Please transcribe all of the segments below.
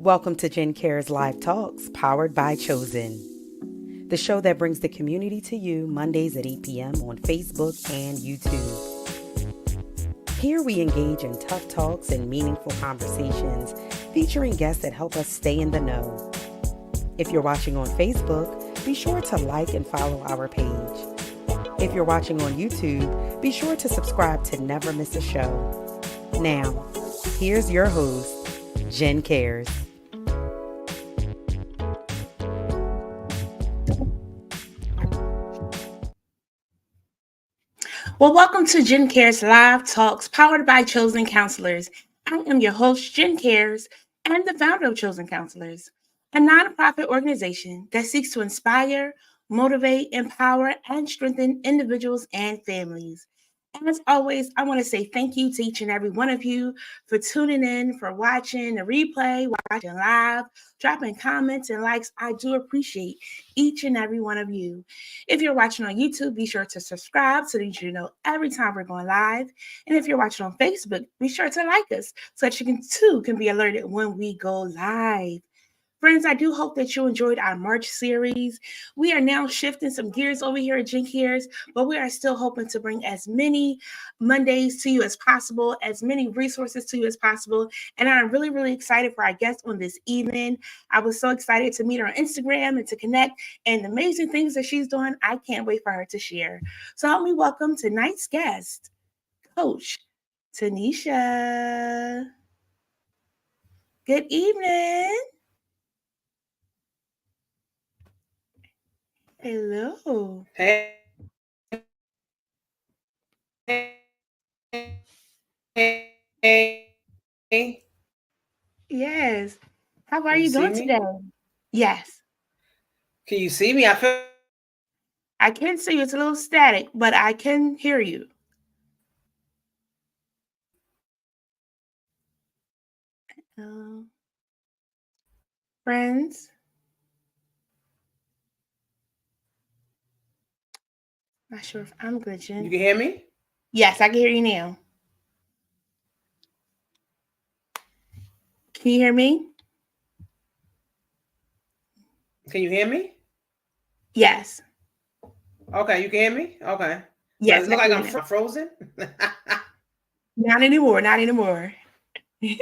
Welcome to Jen Cares Live Talks, powered by Chozen, the show that brings the community to you Mondays at 8 p.m. on Facebook and YouTube. Here we engage in tough talks and meaningful conversations featuring guests that help us stay in the know. If you're watching on Facebook, be sure to like and follow our page. If you're watching on YouTube, be sure to subscribe to never miss a show. Now, here's your host, Jen Cares. Well, welcome to Jen Cares Live Talks, powered by Chosen Counselors. I am your host, Jen Cares, and the founder of Chosen Counselors, a nonprofit organization that seeks to inspire, motivate, empower, and strengthen individuals and families. And as always, I want to say thank you to each and every one of you for tuning in, for watching the replay, watching live, dropping comments and likes. I do appreciate each and every one of you. If you're watching on YouTube, be sure to subscribe so that you know every time we're going live. And if you're watching on Facebook, be sure to like us so that you can be alerted when we go live. Friends, I do hope that you enjoyed our March series. We are now shifting some gears over here at Jink Gears, but we are still hoping to bring as many Mondays to you as possible, as many resources to you as possible. And I'm really, really excited for our guest on this evening. I was so excited to meet her on Instagram and to connect and the amazing things that she's doing. I can't wait for her to share. So help me welcome tonight's guest, Coach Tanisha. Good evening. Hello. Hey, Yes. How are can you you see doing today? me? Yes. Can you see me? I feel I can see you. It's a little static, but I can hear you. Uh, Friends, not sure if I'm glitching. you can hear me? Yes, I can hear you now. Can you hear me? Can you hear me? Yes. Okay, you can hear me? Okay. Does Yes, it I look can like hear I'm you now. frozen? Not anymore. Not anymore. I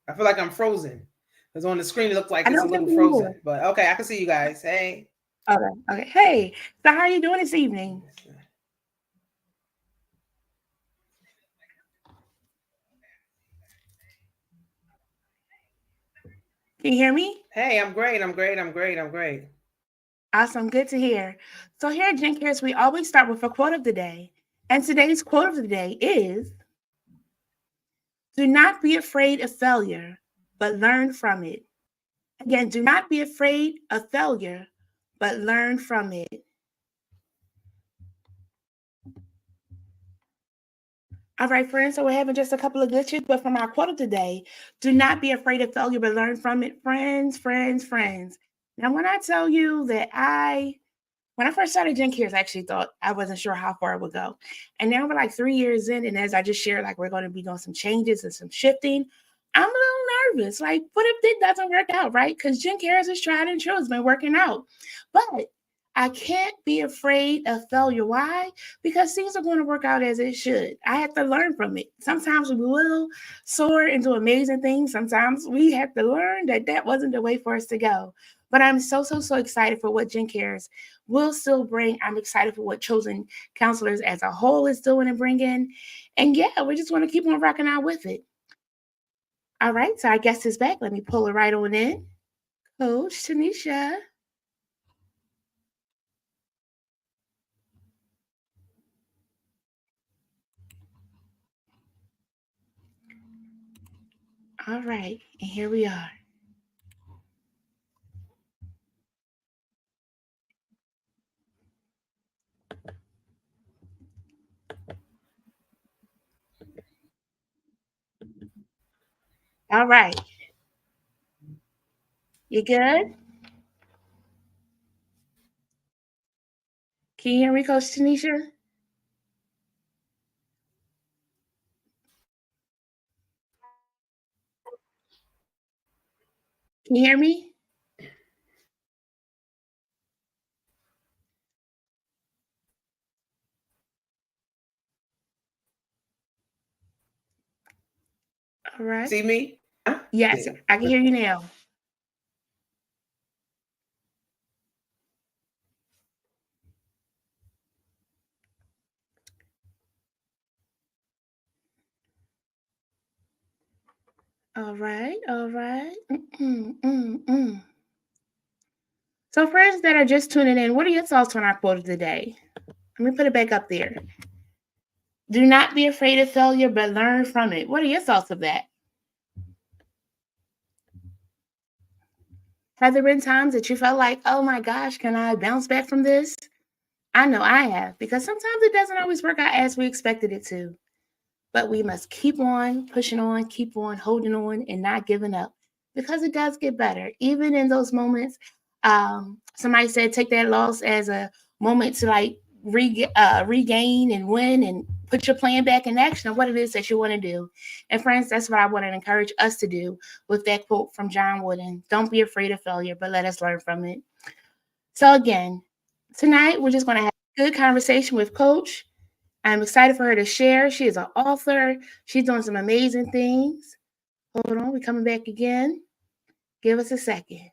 I feel like I'm frozen. Because on the screen it looks like it's a don't think little anymore. frozen. But okay, I can see you guys. Hey. Okay. Okay. Hey, so how are you doing this evening? Can you hear me? Hey, I'm great. I'm great. Awesome. Good to hear. So here at Jen Cares, we always start with a quote of the day. And today's quote of the day is, do not be afraid of failure, but learn from it. Again, do not be afraid of failure, but learn from it. All right, friends, so we're having just a couple of glitches, but from our quote of the day, do not be afraid of failure, but learn from it. Friends, friends, friends. Now, when I tell you that when I first started Gen Cares, I actually thought I wasn't sure how far it would go. And now we're like 3 years in, and as I just shared, like we're going to be doing some changes and some shifting. I'm a little nervous. Like, what if it doesn't work out, right? Because Gen Cares is tried and true. It's been working out. But I can't be afraid of failure. Why? Because things are going to work out as it should. I have to learn from it. Sometimes we will soar and do amazing things. Sometimes we have to learn that that wasn't the way for us to go. But I'm so, so, so excited for what Gen Cares will still bring. I'm excited for what Chosen Counselors as a whole is doing and bringing. And yeah, we just want to keep on rocking out with it. All right, so our guest is back. Let me pull it right on in. Coach Tanisha. All right, and here we are. All right, you good? Can you hear me, Coach Tanisha? Can you hear me? All right. See me? Huh? Yes, There. I can hear you now. All right, all right. Mm. So, friends that are just tuning in, what are your thoughts on our quote of the day? Let me put it back up there. Do not be afraid of failure, but learn from it. What are your thoughts of that? Have there been times that you felt like, oh my gosh, can I bounce back from this? I know I have, because sometimes it doesn't always work out as we expected it to. But we must keep on pushing on, keep on holding on, and not giving up because it does get better. Even in those moments, somebody said take that loss as a moment to like regain and win and put your plan back in action on what it is that you want to do. And friends, that's what I want to encourage us to do with that quote from John Wooden. Don't be afraid of failure, but let us learn from it. So again, tonight we're just going to have a good conversation with Coach. I'm excited for her to share. She is an author. She's doing some amazing things. Hold on, we're coming back again. Give us a second.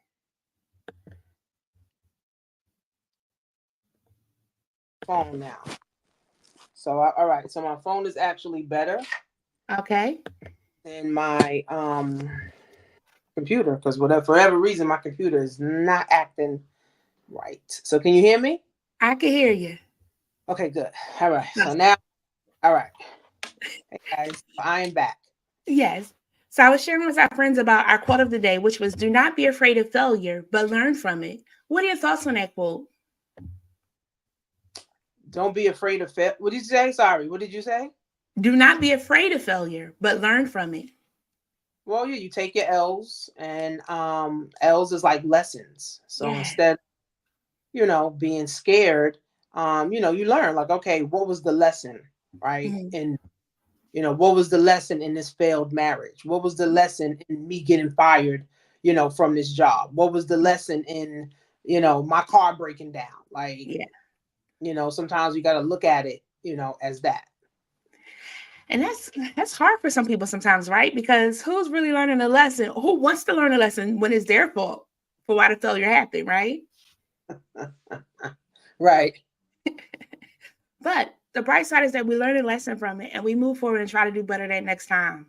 Phone now. So all right. So my phone is actually better Okay. than my computer because whatever for whatever reason my computer is not acting right. So can you hear me? I can hear you. Okay, good. All right. So Yes. now, all right. Hey guys, I am back. Yes. So I was sharing with our friends about our quote of the day, which was do not be afraid of failure, but learn from it. What are your thoughts on that quote? Don't be afraid of fail. What did you say? Sorry. What did you say? Do not be afraid of failure, but learn from it. Well, yeah, you take your L's, and L's is like lessons. So Yeah. instead, being scared, you learn like, okay, what was the lesson, right? Mhm. And what was the lesson in this failed marriage? What was the lesson in me getting fired, from this job? What was the lesson in, my car breaking down? Like, Yeah. sometimes you got to look at it, as that. And that's hard for some people sometimes, right? Because who's really learning a lesson? Who wants to learn a lesson when it's their fault for why the failure happened, right? Right. But the bright side is that we learn a lesson from it and we move forward and try to do better that next time.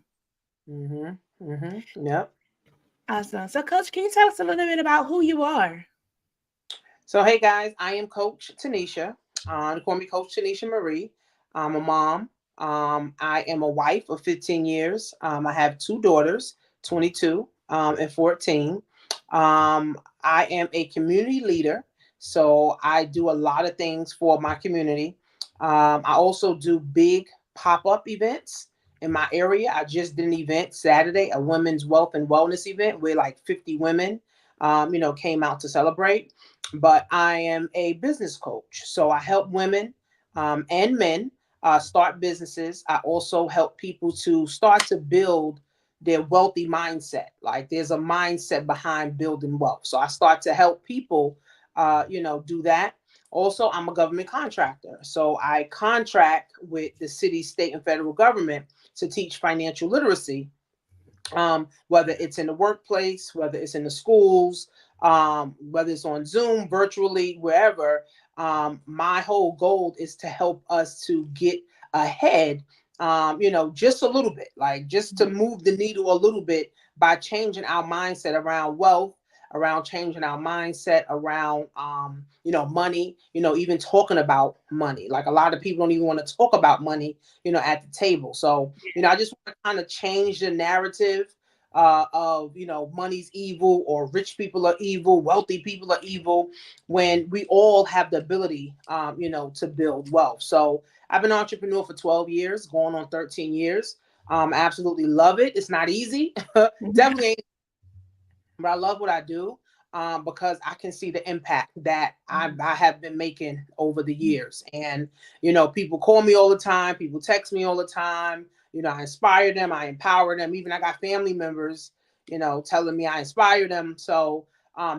Yep. Awesome. So, Coach, can you tell us a little bit about who you are? So, hey guys, I am Coach Tanisha. They call me Coach Tanisha Marie. I'm a mom. I am a wife of 15 years. I have two daughters, 22 and 14. I am a community leader. So, I do a lot of things for my community. I also do big pop up events in my area. I just did an event Saturday, a women's wealth and wellness event where like 50 women, came out to celebrate. But I am a business coach. So I help women and men start businesses. I also help people to start to build their wealthy mindset. Like there's a mindset behind building wealth. So I start to help people, do that. Also, I'm a government contractor. So I contract with the city, state, and federal government to teach financial literacy, whether it's in the workplace, whether it's in the schools, whether it's on Zoom, virtually, wherever. My whole goal is to help us to get ahead, just a little bit, like just to move the needle a little bit by changing our mindset around wealth, around changing our mindset around, money, even talking about money. Like a lot of people don't even want to talk about money, at the table. So, I just want to kind of change the narrative of money's evil or rich people are evil, wealthy people are evil, when we all have the ability, to build wealth. So I've been an entrepreneur for 12 years, going on 13 years. I absolutely love it. It's not easy. Definitely ain't, but I love what I do, because I can see the impact that I have been making over the years. And, people call me all the time. People text me all the time. I inspire them. I empower them. Even I got family members, telling me I inspire them. So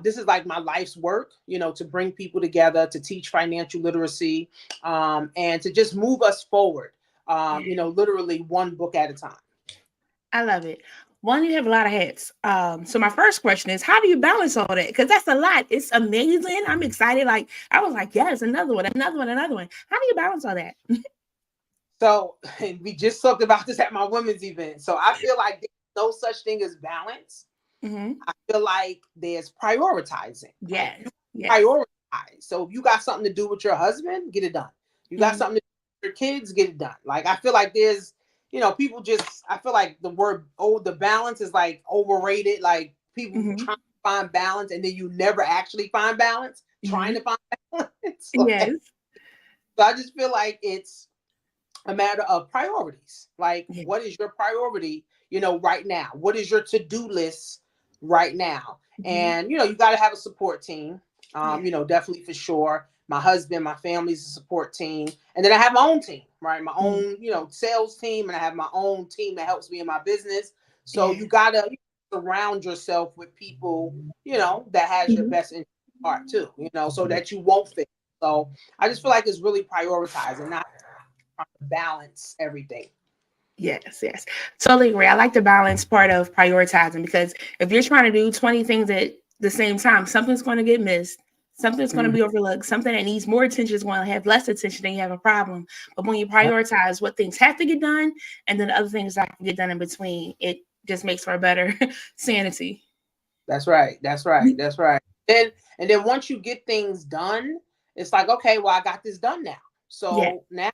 this is like my life's work, to bring people together, to teach financial literacy, and to just move us forward, literally one book at a time. I love it. One, you have a lot of hats. So my first question is, how do you balance all that? Because that's a lot. It's amazing. I'm excited. Like I was like, yes, another one, another one, another one. How do you balance all that? So we just talked about this at my women's event. So I feel like there's no such thing as balance. Mm-hmm. I feel like there's prioritizing. Like Yes. you Yes. prioritize. So if you got something to do with your husband, get it done. You got Mm-hmm. something to do with your kids, get it done. Like I feel like there's, people just I feel like the word the balance is like overrated. Like people Mm-hmm. trying to find balance and then you never actually find balance, trying Mm-hmm. to find balance. Like, Yes. so I just feel like it's a matter of priorities. Like, Yes. what is your priority, right now? What is your to-do list right now? Mm-hmm. And, you got to have a support team, Yes. definitely for sure. My husband, my family's a support team. And then I have my own team, right? My Mm-hmm. own, sales team. And I have my own team that helps me in my business. So you Yes. got to surround yourself with people, that has your Mm-hmm. best interest at heart too, so that you won't fail. So I just feel like it's really prioritizing, not balance everything. Yes, yes. Totally agree. I like the balance part of prioritizing because if you're trying to do 20 things at the same time, something's going to get missed. Something's going to Mhm. be overlooked. Something that needs more attention is going to have less attention, then you have a problem. But when you prioritize what things have to get done and then the other things that have to get done in between, it just makes for a better sanity. That's right. That's right. That's right. Then and then once you get things done, it's like, okay, well, I got this done now. Yeah. So now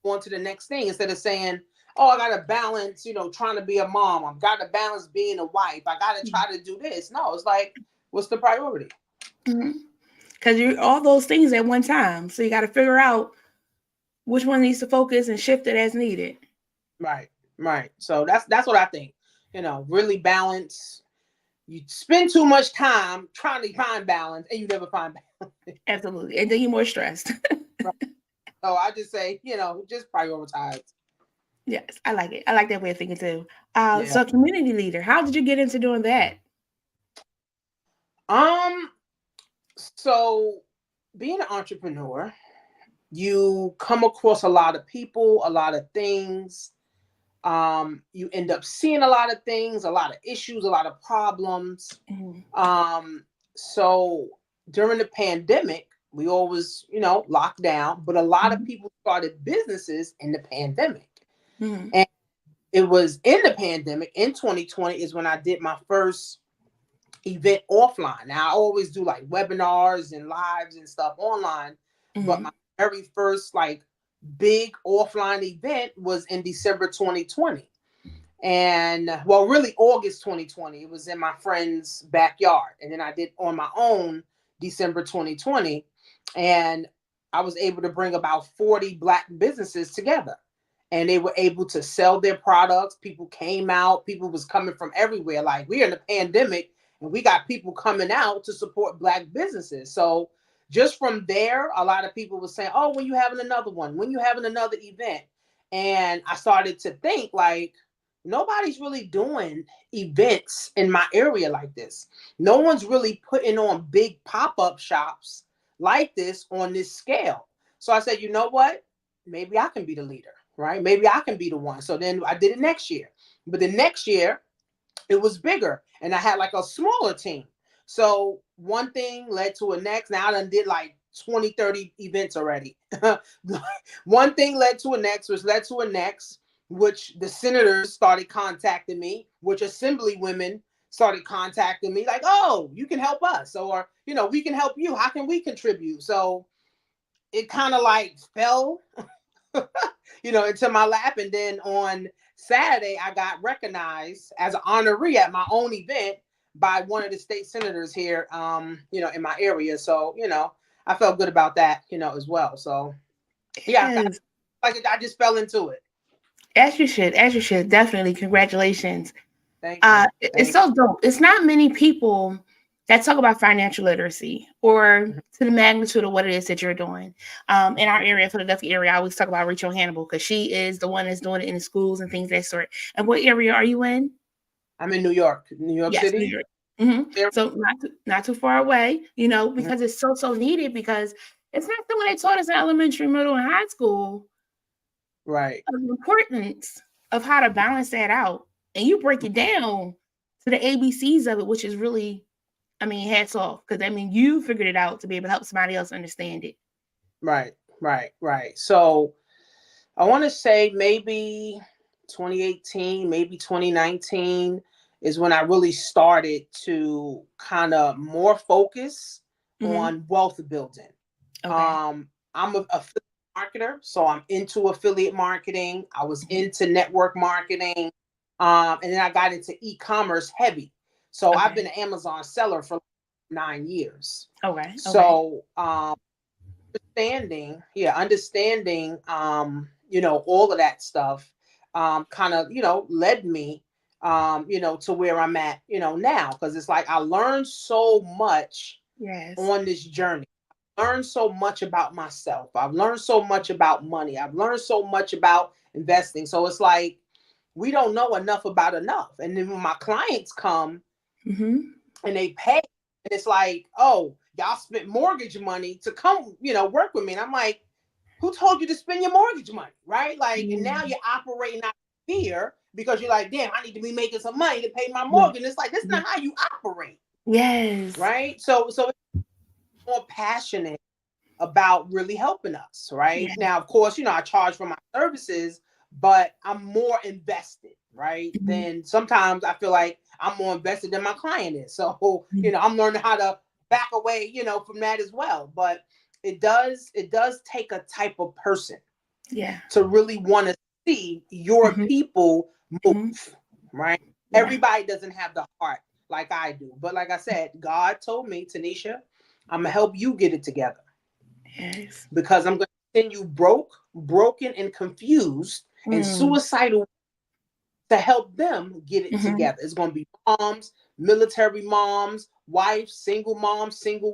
go on to the next thing instead of saying, oh, I gotta balance, trying to be a mom. I've got to balance being a wife. I gotta try to do this. No, it's like, what's the priority? Because you're all those things at one time. So you got to figure out which one needs to focus and shift it as needed. Right. Right. So that's what I think. Really balance. You spend too much time trying to find balance and you never find balance. Absolutely. And then you're more stressed. Right. So I just say, just prioritize. Yes, I like it. I like that way of thinking too. Yeah. So community leader, how did you get into doing that? Um, so being an entrepreneur, you come across a lot of people, a lot of things. You end up seeing a lot of things, a lot of issues, a lot of problems. Mm-hmm. So during the pandemic, we always, locked down, but a lot of people started businesses in the pandemic. Mm-hmm. And it was in the pandemic in 2020 is when I did my first event offline. Now I always do like webinars and lives and stuff online, but Mm-hmm. my very first like big offline event was in December 2020. And well, really August 2020. It was in my friend's backyard. And then I did on my own December 2020. And I was able to bring about 40 Black businesses together. And they were able to sell their products. People came out, people was coming from everywhere. Like we're in a pandemic and we got people coming out to support Black businesses. So just from there, a lot of people were saying, oh, when you having another one, when you having another event. And I started to think like, nobody's really doing events in my area like this. No one's really putting on big pop-up shops like this on this scale. So I said, you know what? Maybe I can be the leader, right? Maybe I can be the one. So then I did it next year. But the next year, it was bigger and I had like a smaller team. So one thing led to a next. Now I done did like 20, 30 events already. One thing led to a next, which led to a next, which the senators started contacting me, which assembly women started contacting me like, oh, you can help us, or, we can help you. How can we contribute? So it kind of like fell into my lap. And then on Saturday, I got recognized as an honoree at my own event by one of the state senators here, in my area. So, I felt good about that, as well. So, yeah, Yes. I just fell into it. As you should. As you should. Definitely. Congratulations. Thank you. It's Thank so dope. It's not many people that talk about financial literacy or you. to the magnitude of what it is that you're doing. In our area, Philadelphia area, I always talk about Rachel Hannibal because she is the one that's doing it in the schools and things of that sort. And what area are you in? I'm in New York, New York Yes, New City. York. There. So not too far away, because it's so needed because it's not the way they taught us in elementary, middle, and high school Right. of the importance of how to balance that out. And you break it down to the ABCs of it, which is really, hats off. Because you figured it out to be able to help somebody else understand it. Right. Right. Right. So I want to say maybe 2018, maybe 2019 is when I really started to kind of more focus Mm-hmm. on wealth building. Okay. I'm a affiliate marketer, so I'm into affiliate marketing. I was into network marketing, and then I got into e-commerce heavy. So I've Okay. been an Amazon seller for 9 years. Okay. Okay. So understanding, all of that stuff, kind of, led me, to where I'm at, now, because it's like I learned so much Yes. on this journey. Learned so much about myself. I've learned so much about money. I've learned so much about investing. So it's like we don't know enough about enough. And then when my clients come Mm-hmm. and they pay, and it's like, oh, y'all spent mortgage money to come, work with me. And I'm like, who told you to spend your mortgage money? Right? Like, and now you're operating out of fear because you're like, damn, I need to be making some money to pay my Yeah. mortgage. And it's like, that's not how you operate. Yes. Right. So it's more passionate about really helping us. Right. Yeah. Now, of course, I charge for my services, but I'm more invested, right? Mm-hmm. Then sometimes I feel like I'm more invested than my client is. So, Mm-hmm. I'm learning how to back away, from that as well. But it does take a type of person Yeah. to really want to see your Mm-hmm. people Mm-hmm. move, right? Yeah. Everybody doesn't have the heart like I do. But like I said, God told me, Tanisha, I'm gonna help you get it together Yes. because I'm going to send you broken, and confused and Mm. suicidal to help them get it Mm-hmm. together. It's going to be moms, military moms, wives, single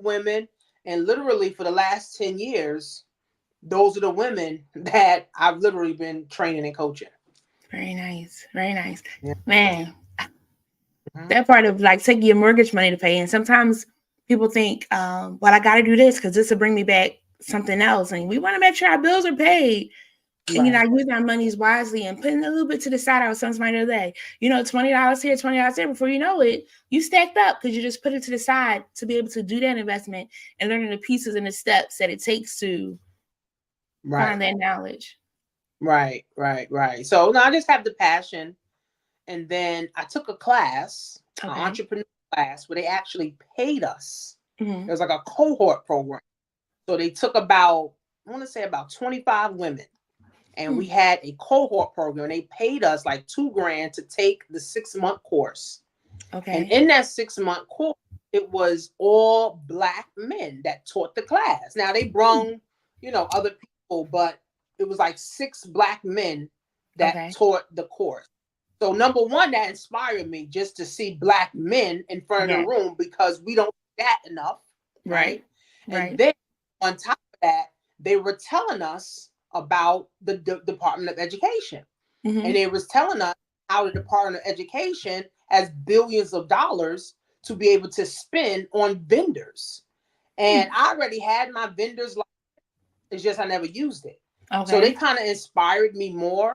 women. And literally for the last 10 years, those are the women that I've literally been training and coaching. Very nice. Very nice. Yeah. Man, Mhm. that part of like taking your mortgage money to pay. And sometimes people think, well, I got to do this because this will bring me back something else. And we want to make sure our bills are paid. And, Right. using our monies wisely and putting a little bit to the side. I was telling somebody the other day, $20 here, $20 there. Before you know it, you stacked up because you just put it to the side to be able to do that investment and learning the pieces and the steps that it takes to Right. find that knowledge. Right. So no, I just have the passion. And then I took a class, an Okay. entrepreneur class, where they actually paid us. It Mm-hmm. was like a cohort program. So they took about, I want to say about 25 women, and we had a cohort program. They paid us like $2,000 to take the 6-month course. And Okay. in that 6-month course, it was all Black men that taught the class. Now they brung, other people, but it was like 6 Black men that Okay. taught the course. So number one, that inspired me just to see Black men in front of the Yeah. room because we don't do that enough, Right. right? And Right. then on top of that, they were telling us about the Department of Education. And Mm-hmm. they was telling us how the Department of Education has billions of dollars to be able to spend on vendors. And I already had my vendors, it's just I never used it. So they Okay. kind of inspired me more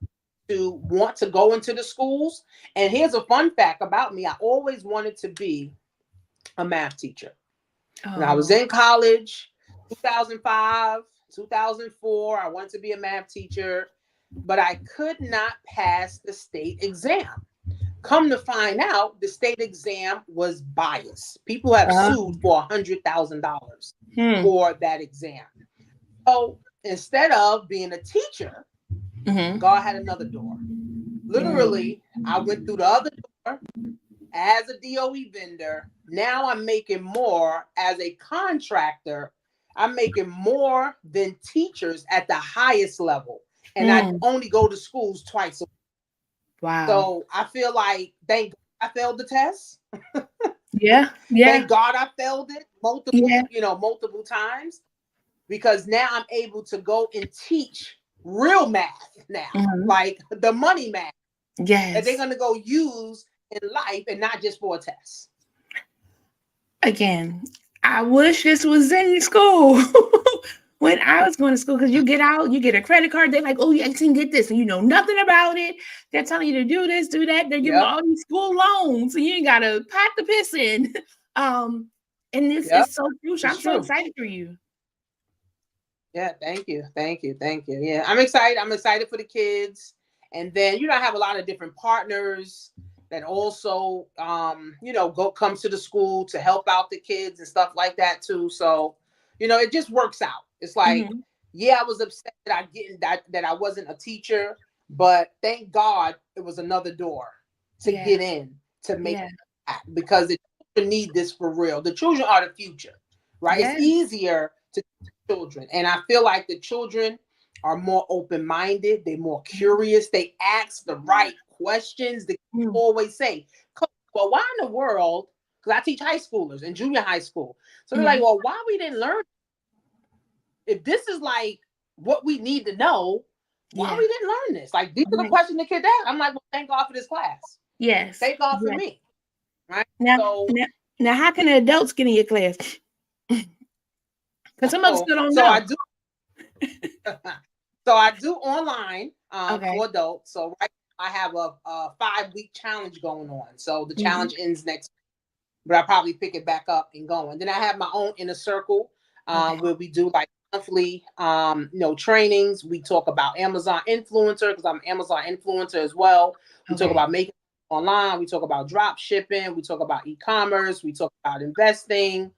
to want to go into the schools. And here's a fun fact about me. I always wanted to be a math teacher. When I was Oh. in college, 2005, 2004, I wanted to be a math teacher, but I could not pass the state exam. Come to find out, the state exam was biased. People have sued Um, for $100,000 hmm. for that exam. So instead of being a teacher, Mm-hmm. God had another door. Mm. Literally, I went through the other door as a DOE vendor. Now I'm making more as a contractor. I'm making more than teachers at the highest level. And I Hmm. only go to schools twice a week. Wow. So I feel like, thank God I failed the test. Yeah. Yeah. Thank God I failed it Yeah. multiple times, because now I'm able to go and teach real math now, Mm-hmm. like the money math that they're Yes. going to go use in life and not just for a test. Again, I wish this was in school when I was going to school, because you get out, you get a credit card. They're like, oh, you can get this. And you know nothing about it. They're telling you to do this, do that. They're giving you Yep. all these school loans. So you ain't got to pack the piss in. Um, and this Yep. is so crucial. It's I'm so true. excited for you. Yeah, thank you. Thank you. Thank you. Yeah, I'm excited. I'm excited for the kids. And then, I have a lot of different partners that also go comes to the school to help out the kids and stuff like that too. So, it just works out. It's like, Mm-hmm. yeah, I was upset that that I wasn't a teacher, but thank God it was another door to Yeah. get in to make Yeah. that, because the children need this for real. The children are the future, right? It's Yeah. easier to children. And I feel like the children are more open-minded, they're more curious, they ask the right questions. They Mm. always say, well, why in the world? Because I teach high schoolers and junior high school. So they're like, Mm-hmm. well, why we didn't learn? If this is like what we need to know, why Yeah. we didn't learn this? Like, these are the Right. questions the kids ask. I'm like, well, thank God for this class. Yes. Thank God for Yes. me. Right. Now, So now, now, how can the adults get in your class? Because some of us so still don't so I know. do so I do online Okay. for adults. So right now I have a 5-week challenge going on. So the Mm-hmm. challenge ends next, but I probably pick it back up and going. Then I have my own inner circle Okay. where we do like monthly trainings. We talk about Amazon influencer, because I'm Amazon influencer as well. We talk Okay. about making online. We talk about drop shipping. We talk about e-commerce. We talk about investing.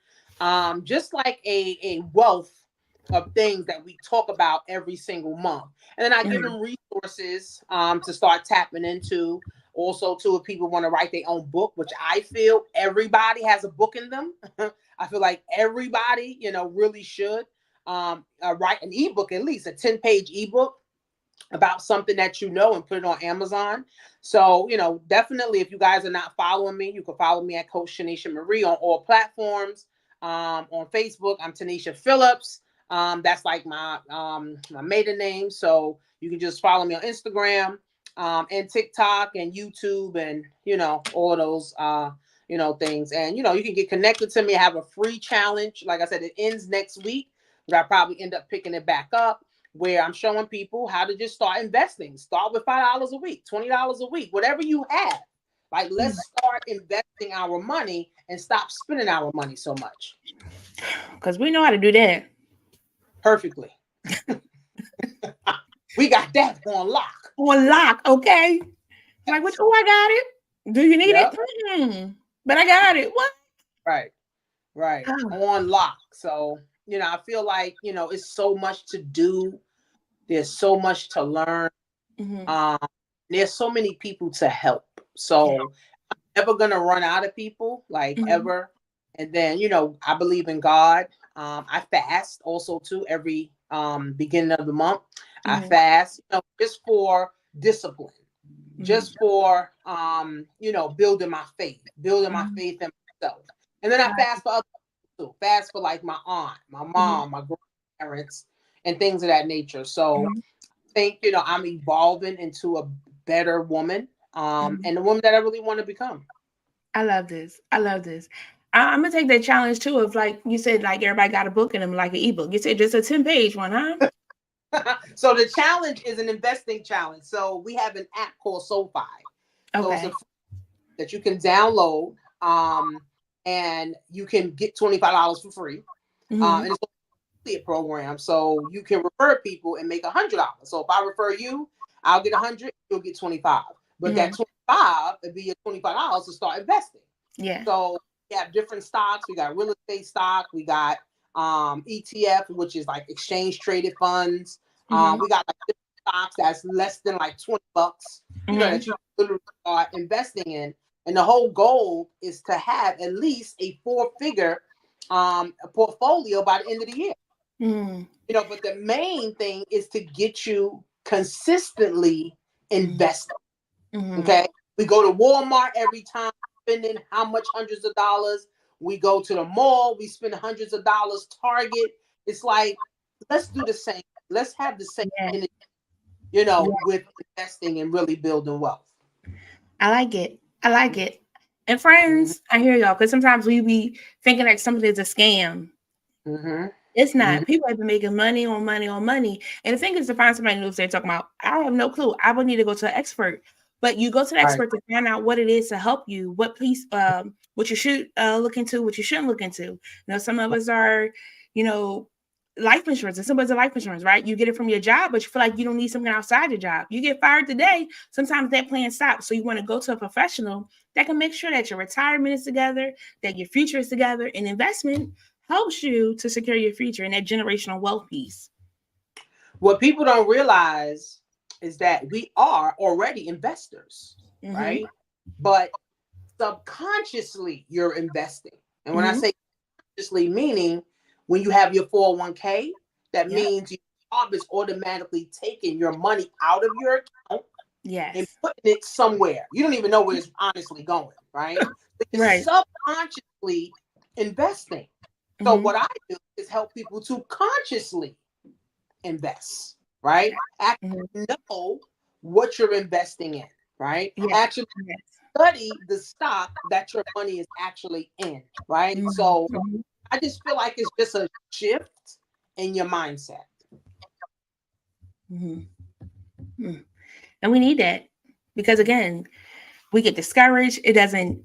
Just like a wealth of things that we talk about every single month. And then I give Mm-hmm. them resources to start tapping into. Also, too, if people want to write their own book, which I feel everybody has a book in them. I feel like everybody, really should write an ebook, at least a 10-page ebook about something that and put it on Amazon. So, definitely, if you guys are not following me, you can follow me at Coach Tanisha Marie on all platforms. On Facebook, I'm Tanisha Phillips. That's like my maiden name. So you can just follow me on Instagram, and TikTok and YouTube, and all of those things. And you can get connected to me. I have a free challenge. Like I said, it ends next week, but I probably end up picking it back up, where I'm showing people how to just start investing. Start with $5 a week, $20 a week, whatever you have. Like, let's start investing our money and stop spending our money so much. Because we know how to do that. Perfectly. We got that on lock. On lock, okay? Like, what? Yes. Oh, I got it. Do you need it? Yep. Mm-hmm. But I got it. What? Right. Right. Oh. On lock. So, I feel like, it's so much to do. There's so much to learn. Mm-hmm. Um, there's so many people to help. So never gonna run out of people, like, Mm-hmm. ever. And then, I believe in God. I fast also too every beginning of the month. I Mm-hmm. fast, just for discipline, Mm-hmm. just for building my Mm-hmm. faith in myself. And then I fast for other people too. Fast for like my aunt, my Mm-hmm. mom, my grandparents, and things of that nature. So Mm-hmm. I think, I'm evolving into a better woman, Mm-hmm. and the woman that I really want to become. I love this. I love this. I'm gonna take that challenge too. Of, like you said, like everybody got a book in them, like an ebook. You said just a 10-page one, huh? So the challenge is an investing challenge. So we have an app called SoFi. So it's Okay. a that you can download, and you can get $25 for free. Mm-hmm. And it's a affiliate program, so you can refer people and make $100. So if I refer you, I'll get 100, you'll get 25. But Mm-hmm. that 25 would be your $25 to start investing. Yeah. So we have different stocks. We got real estate stock. We got ETF, which is like exchange traded funds. Mm-hmm. We got like different stocks that's less than like $20, Mm-hmm. that you literally start investing in. And the whole goal is to have at least a 4-figure portfolio by the end of the year. Mm-hmm. But the main thing is to get you consistently investing. Mm-hmm. Okay. We go to Walmart every time, spending how much hundreds of dollars. We go to the mall, we spend hundreds of dollars. Target. It's like, let's do the same. Let's have the same Yeah. energy, Yeah. with investing and really building wealth. I like it. I like it. And Mm-hmm. friends, I hear y'all because sometimes we be thinking like something is a scam. Mm-hmm. It's Mm-hmm. not. People have been making money on money on money. And the thing is to find somebody who knows they're talking about, I have no clue. I would need to go to an expert. But you go to the Right. expert to find out what it is to help you, what piece, what you should look into, what you shouldn't look into. Some of us are, you know, life insurance. And some of us are life insurance, right? You get it from your job, but you feel like you don't need something outside your job. You get fired today, sometimes that plan stops. So you want to go to a professional that can make sure that your retirement is together, that your future is together, and investment helps you to secure your future and that generational wealth piece. What people don't realize is that we are already investors, Mm-hmm. right? But subconsciously, you're investing. And when I Mm-hmm. say consciously, meaning when you have your 401k, that Yep. means your job is automatically taking your money out of your account and Yes. putting it somewhere. You don't even know where it's honestly going, right? But you're Right. subconsciously investing. So Mm-hmm. what I do is help people to consciously invest, right? Mm-hmm. Actually know what you're investing in, right? Yes. Actually Yes. study the stock that your money is actually in, right? So Mm-hmm. I just feel like it's just a shift in your mindset. Mm-hmm. Mm. And we need that because again, we get discouraged. It doesn't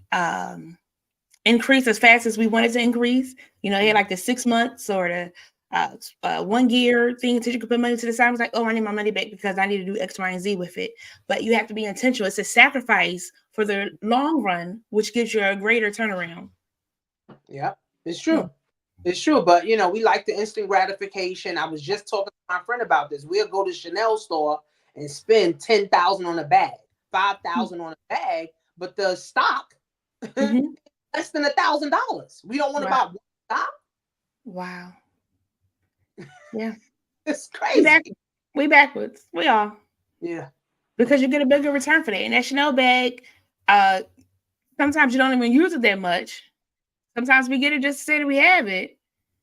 increase as fast as we want it to increase. They had Mhm. like the 6 months or the 1 year thing until you can put money to the side. I was like, oh, I need my money back because I need to do X, Y, and Z with it. But you have to be intentional. It's a sacrifice for the long run, which gives you a greater turnaround. Yeah, it's Mm. true. It's true, but we like the instant gratification. I was just talking to my friend about this. We'll go to Chanel store and spend 10,000 on a bag, 5,000 on a bag, but the stock Mm-hmm. less than $1,000. We don't want to Wow. buy one stock. Wow. Yeah. It's We crazy. backwards. We backwards. We are. Yeah, Because you get a bigger return for that. And that Chanel bag, uh, sometimes you don't even use it that much. Sometimes we get it just to say that we have it.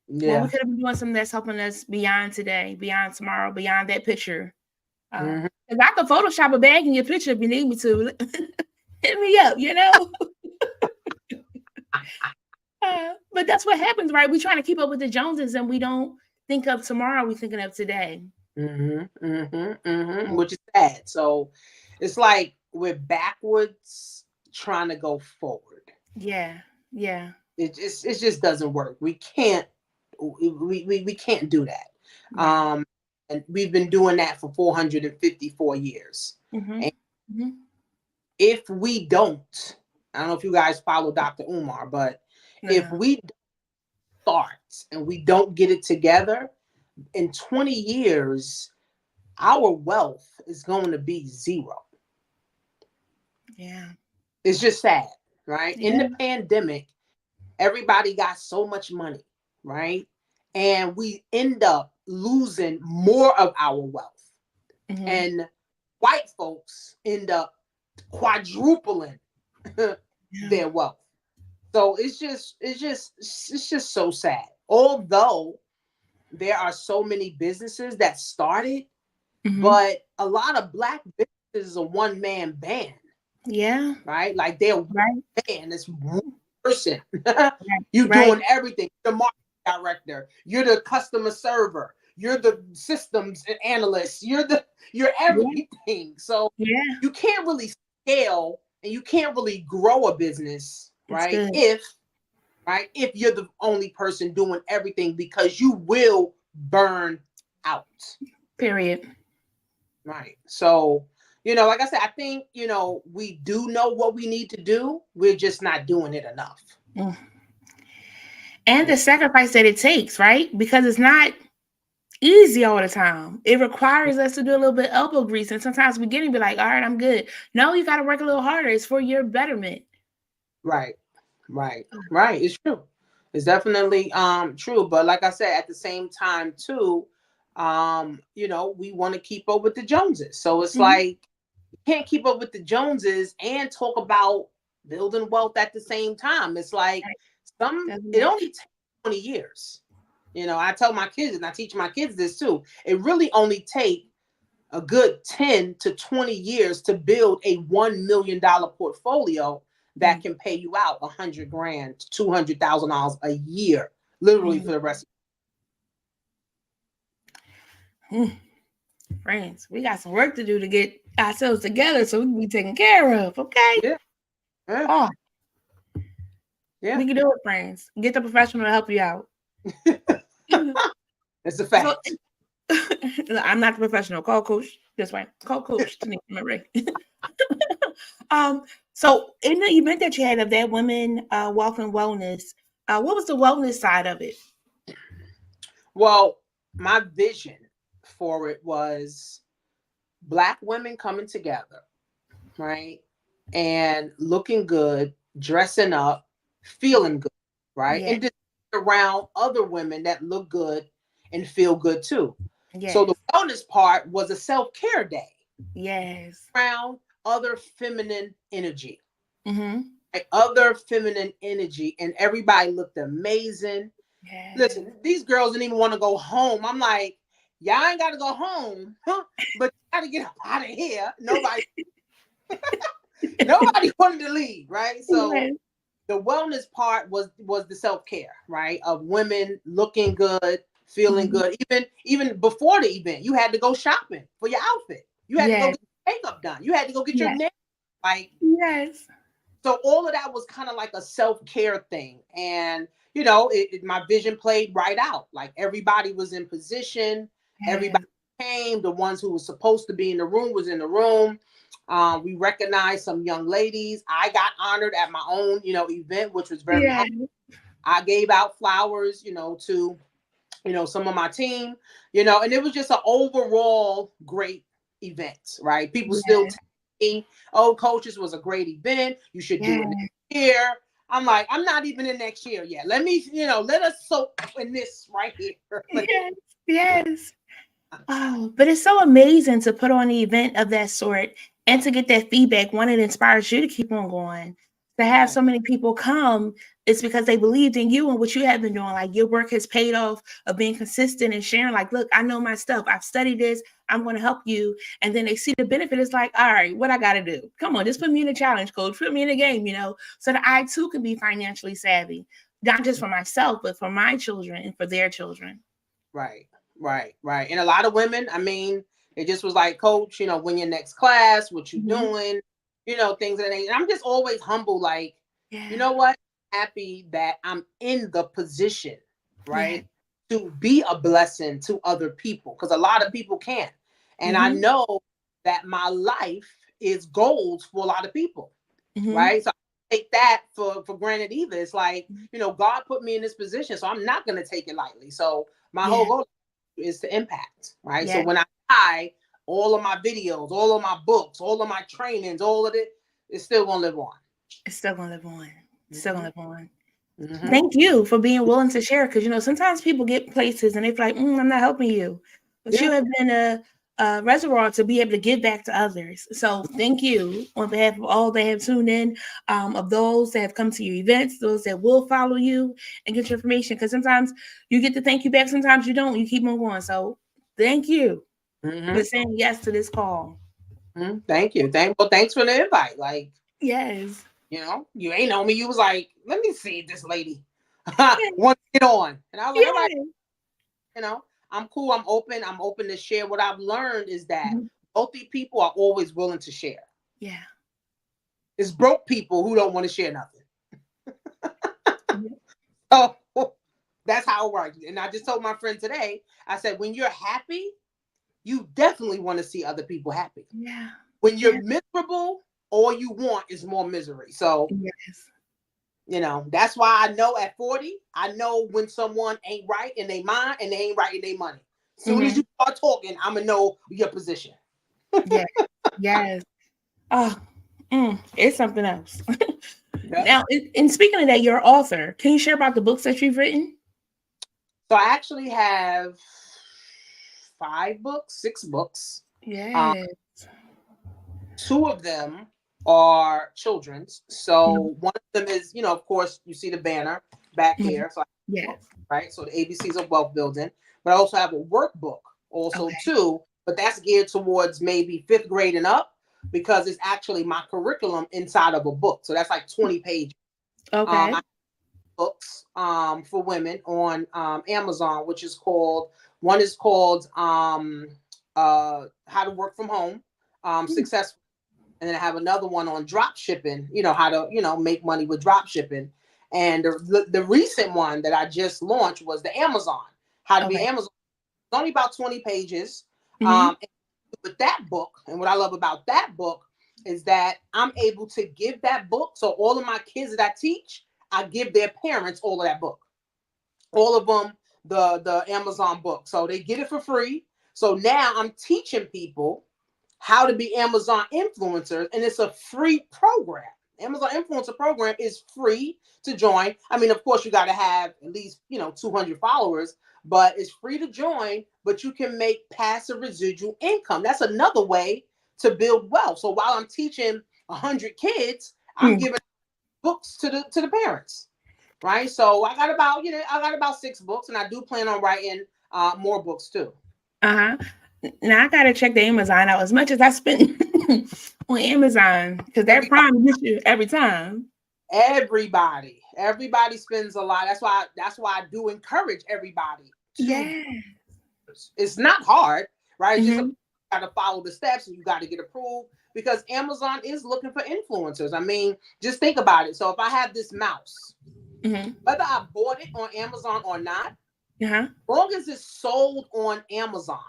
Well, we yeah. could have been doing something that's helping us beyond today, beyond tomorrow, beyond that picture. Hmm. Because I could Photoshop a bag in your picture if you need me to. Hit me up. But that's what happens, right? We trying to keep up with the Joneses and we don't think of tomorrow. We thinking of today. Mm. Which is sad. So it's like we're backwards trying to go forward. Yeah, yeah, It just doesn't work. We can't do that. right. And we've been doing that for 454 years. Mm-hmm. And Mm-hmm. if we don't, I don't know if you guys follow Dr. Umar, but if No. we start and we don't get it together in 20 years, our wealth is going to be zero. Yeah. It's just sad, right? In the Yeah. pandemic, everybody got so much money, right? And we end up losing more of our wealth. Mm-hmm. And white folks end up quadrupling Yeah. their wealth. So it's just so sad. Although there are so many businesses that started, Mm-hmm. but a lot of black businesses is a one-man band, Yeah. right? Like they're one Right. man, it's one person. Right. You Right. doing everything. You're the marketing director, you're the customer server, you're the systems analyst, you're Yeah. everything. So Yeah. you can't really scale and you can't really grow a business, That's right? good. If you're the only person doing everything because you will burn out. Period. Right. So, like I said, I think, we do know what we need to do. We're just not doing it enough. Mm. And the sacrifice that it takes, right? Because it's not easy all the time. It requires us to do a little bit elbow grease. And sometimes we get and be like, all right, I'm good. No, you got to work a little harder. It's for your betterment. Right. Right. Right. It's true. It's definitely true. But like I said, at the same time too, we want to keep up with the Joneses. So it's Mm-hmm. like you can't keep up with the Joneses and talk about building wealth at the same time. It's like Right. Doesn't it match. only takes 20 years. I tell my kids and I teach my kids this too. It really only takes a good 10 to 20 years to build a $1 million portfolio that Mm, can pay you out 100 grand, $200,000 a year, literally mm, for the rest. mm. Friends, we got some work to do to get ourselves together so we can be taken care of. Okay. Yeah, yeah, Oh, yeah. we can do it, friends. Get the professional to help you out. It's a So fact. I'm not the professional. Call coach this way. Call coach Tanisha Marie. um, so in the event that you had of that women wealth and wellness, what was the wellness side of it? Well, my vision for it was Black women coming together, right? And looking good, dressing up, feeling good, right? Yeah, And just around other women that look good and feel good too. So the yes, wellness part was a self-care day yes. around other feminine energy, Mm-hmm. right? Other feminine energy, and everybody looked amazing. Yes. Listen, these girls didn't even want to go home. I'm like, y'all ain't got to go home, huh? But you got to get up out of here. Nobody wanted to leave, right? So Yes. the wellness part was the self-care, right? Of women looking good, feeling Mhm. good. Even before the event, you had to go shopping for your outfit. You had to go Yes. get your makeup done. You had to go get your Yes. nails. Like, Yes. so all of that was kind of like a self-care thing. And my vision played right out. Like everybody was in position, everybody Yes. came, the ones who were supposed to be in the room was in the room. We recognized some young ladies. I got honored at my own, event, which was very Yes. humble. I gave out flowers, to some of my team, and it was just an overall great event, right? People still Yes. tell me, oh, coaches was a great event. You should do it Yes. next year. I'm like, I'm not even in next year yet. Let me, let us soak in this right here. Yes. Yes. Oh, but it's so amazing to put on an event of that sort and to get that feedback. One, it inspires you to keep on going. To have Right, so many people come, it's because they believed in you and what you have been doing. Like your work has paid off of being consistent and sharing, like, look, I know my stuff. I've studied this. I'm going to help you. And then they see the benefit. It's like, all right, what I got to do? Come on, just put me in a challenge, coach. Put me in a game, so that I too can be financially savvy, not just for myself, but for my children and for their children. right, right. And a lot of women, I mean, it just was like, coach, when your next class, what you Mhm. doing, things of that nature. And I'm just always humble, like, you Yeah. know what? Happy that I'm in the position, Yeah. right? To be a blessing to other people. Because a lot of people can't. And I Mhm. know that my life is gold for a lot of people, Mhm. right? So I take that for granted either. It's like, God put me in this position, so I'm not gonna take it lightly. So my whole Yeah. goal is to impact, right? So Yeah. when I die, all of my videos, all of my books, all of my trainings, all of it is still gonna live on. It's still gonna live on. It's still gonna Hmm. live on. Hmm. Thank you for being willing to share because sometimes people get places and they feel like, I'm not helping you. But you Yeah. have been a reservoir to be able to give back to others. So thank you on behalf of all that have tuned in, of those that have come to your events, those that will follow you and get your information. Because sometimes you get to thank you back, sometimes you don't. You keep on going. So thank you for Hmm. saying yes to this call. Hmm. Thank you. Thanks for the invite. Like, Yes. you ain't know me. You was like, let me see this lady. Want to get on. And I was like, all right, Yes. you know, I'm cool. I'm open. I'm open to share. What I've learned is that Mhm. wealthy people are always willing to share. Yeah. It's broke people who don't want to share nothing. Mhm. So that's how it works. And I just told my friend today, I said, when you're happy, you definitely want to see other people happy. Yeah. When you're Yeah. miserable, all you want is more misery. So, Yes. that's why I know at 40, I know when someone ain't right in their mind and they ain't right in their money. As soon as Hmm. you start talking, I'm going to know your position. Yes. Yes. Oh, it's something else. Yep. Now, in speaking of that, you're an author. Can you share about the books that you've written? So I actually have 5 books, 6 books. Um, Yes. 2 of them are children's. Mhm. So one of them is, of course, you see the banner back Mhm. here. So Yes. right? So the ABCs of wealth building. But I also have a workbook also Okay. too but that's geared towards maybe fifth grade and up because it's actually my curriculum inside of a book. So that's like 20 pages. Okay. I have books for women on Amazon, which is called, one is called How to Work from Home, Successful. And then I have another one on drop shipping, how to, make money with drop shipping. And the recent one that I just launched was the Amazon, how to be Okay. Amazon. It's only about 20 pages. Mm-hmm. And with that book, and what I love about that book is that I'm able to give that book. So all of my kids that I teach, I give their parents all of that book, all of them, the Amazon book. So they get it for free. So now I'm teaching people how to be Amazon influencers, and it's a free program. Amazon influencer program is free to join. I mean, of course, you got to have at least 200 followers, but it's free to join. But you can make passive residual income. That's another way to build wealth. So while I'm teaching 100 kids, I'm giving books to the parents, right? So I got about 6 books, and I do plan on writing more books too. Uh-huh. Now I gotta check the Amazon out as much as I spend on Amazon because that Everybody, Prime gets you every time. everybody spends a lot. That's why I do encourage everybody to. Yeah. It's not hard, right? It's just Mm-hmm. you got to follow the steps, and you got to get approved because Amazon is looking for influencers. I mean, just think about it. So if I have this mouse, Mm-hmm. whether I bought it on Amazon or not, Uh-huh. long as it's sold on Amazon,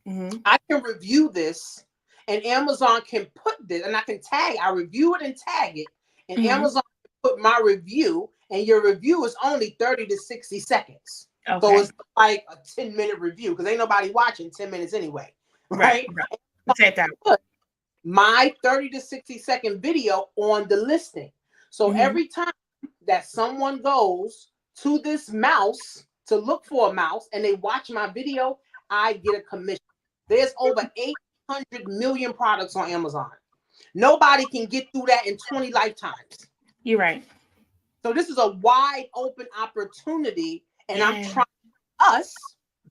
Mm-hmm. I can review this, and Amazon can put this, and I review it and tag it, and Mm-hmm. Amazon can put my review, and your review is only 30 to 60 seconds. So Okay. it's like a 10-minute review because ain't nobody watching 10 minutes anyway, Right. right? Right. Check out. Put my 30 to 60-second video on the listing. So Mm-hmm. every time that someone goes to this mouse to look for a mouse and they watch my video, I get a commission. There's over 800 million products on Amazon. Nobody can get through that in 20 lifetimes. You're right. So this is a wide open opportunity, and I'm Yeah. trying us,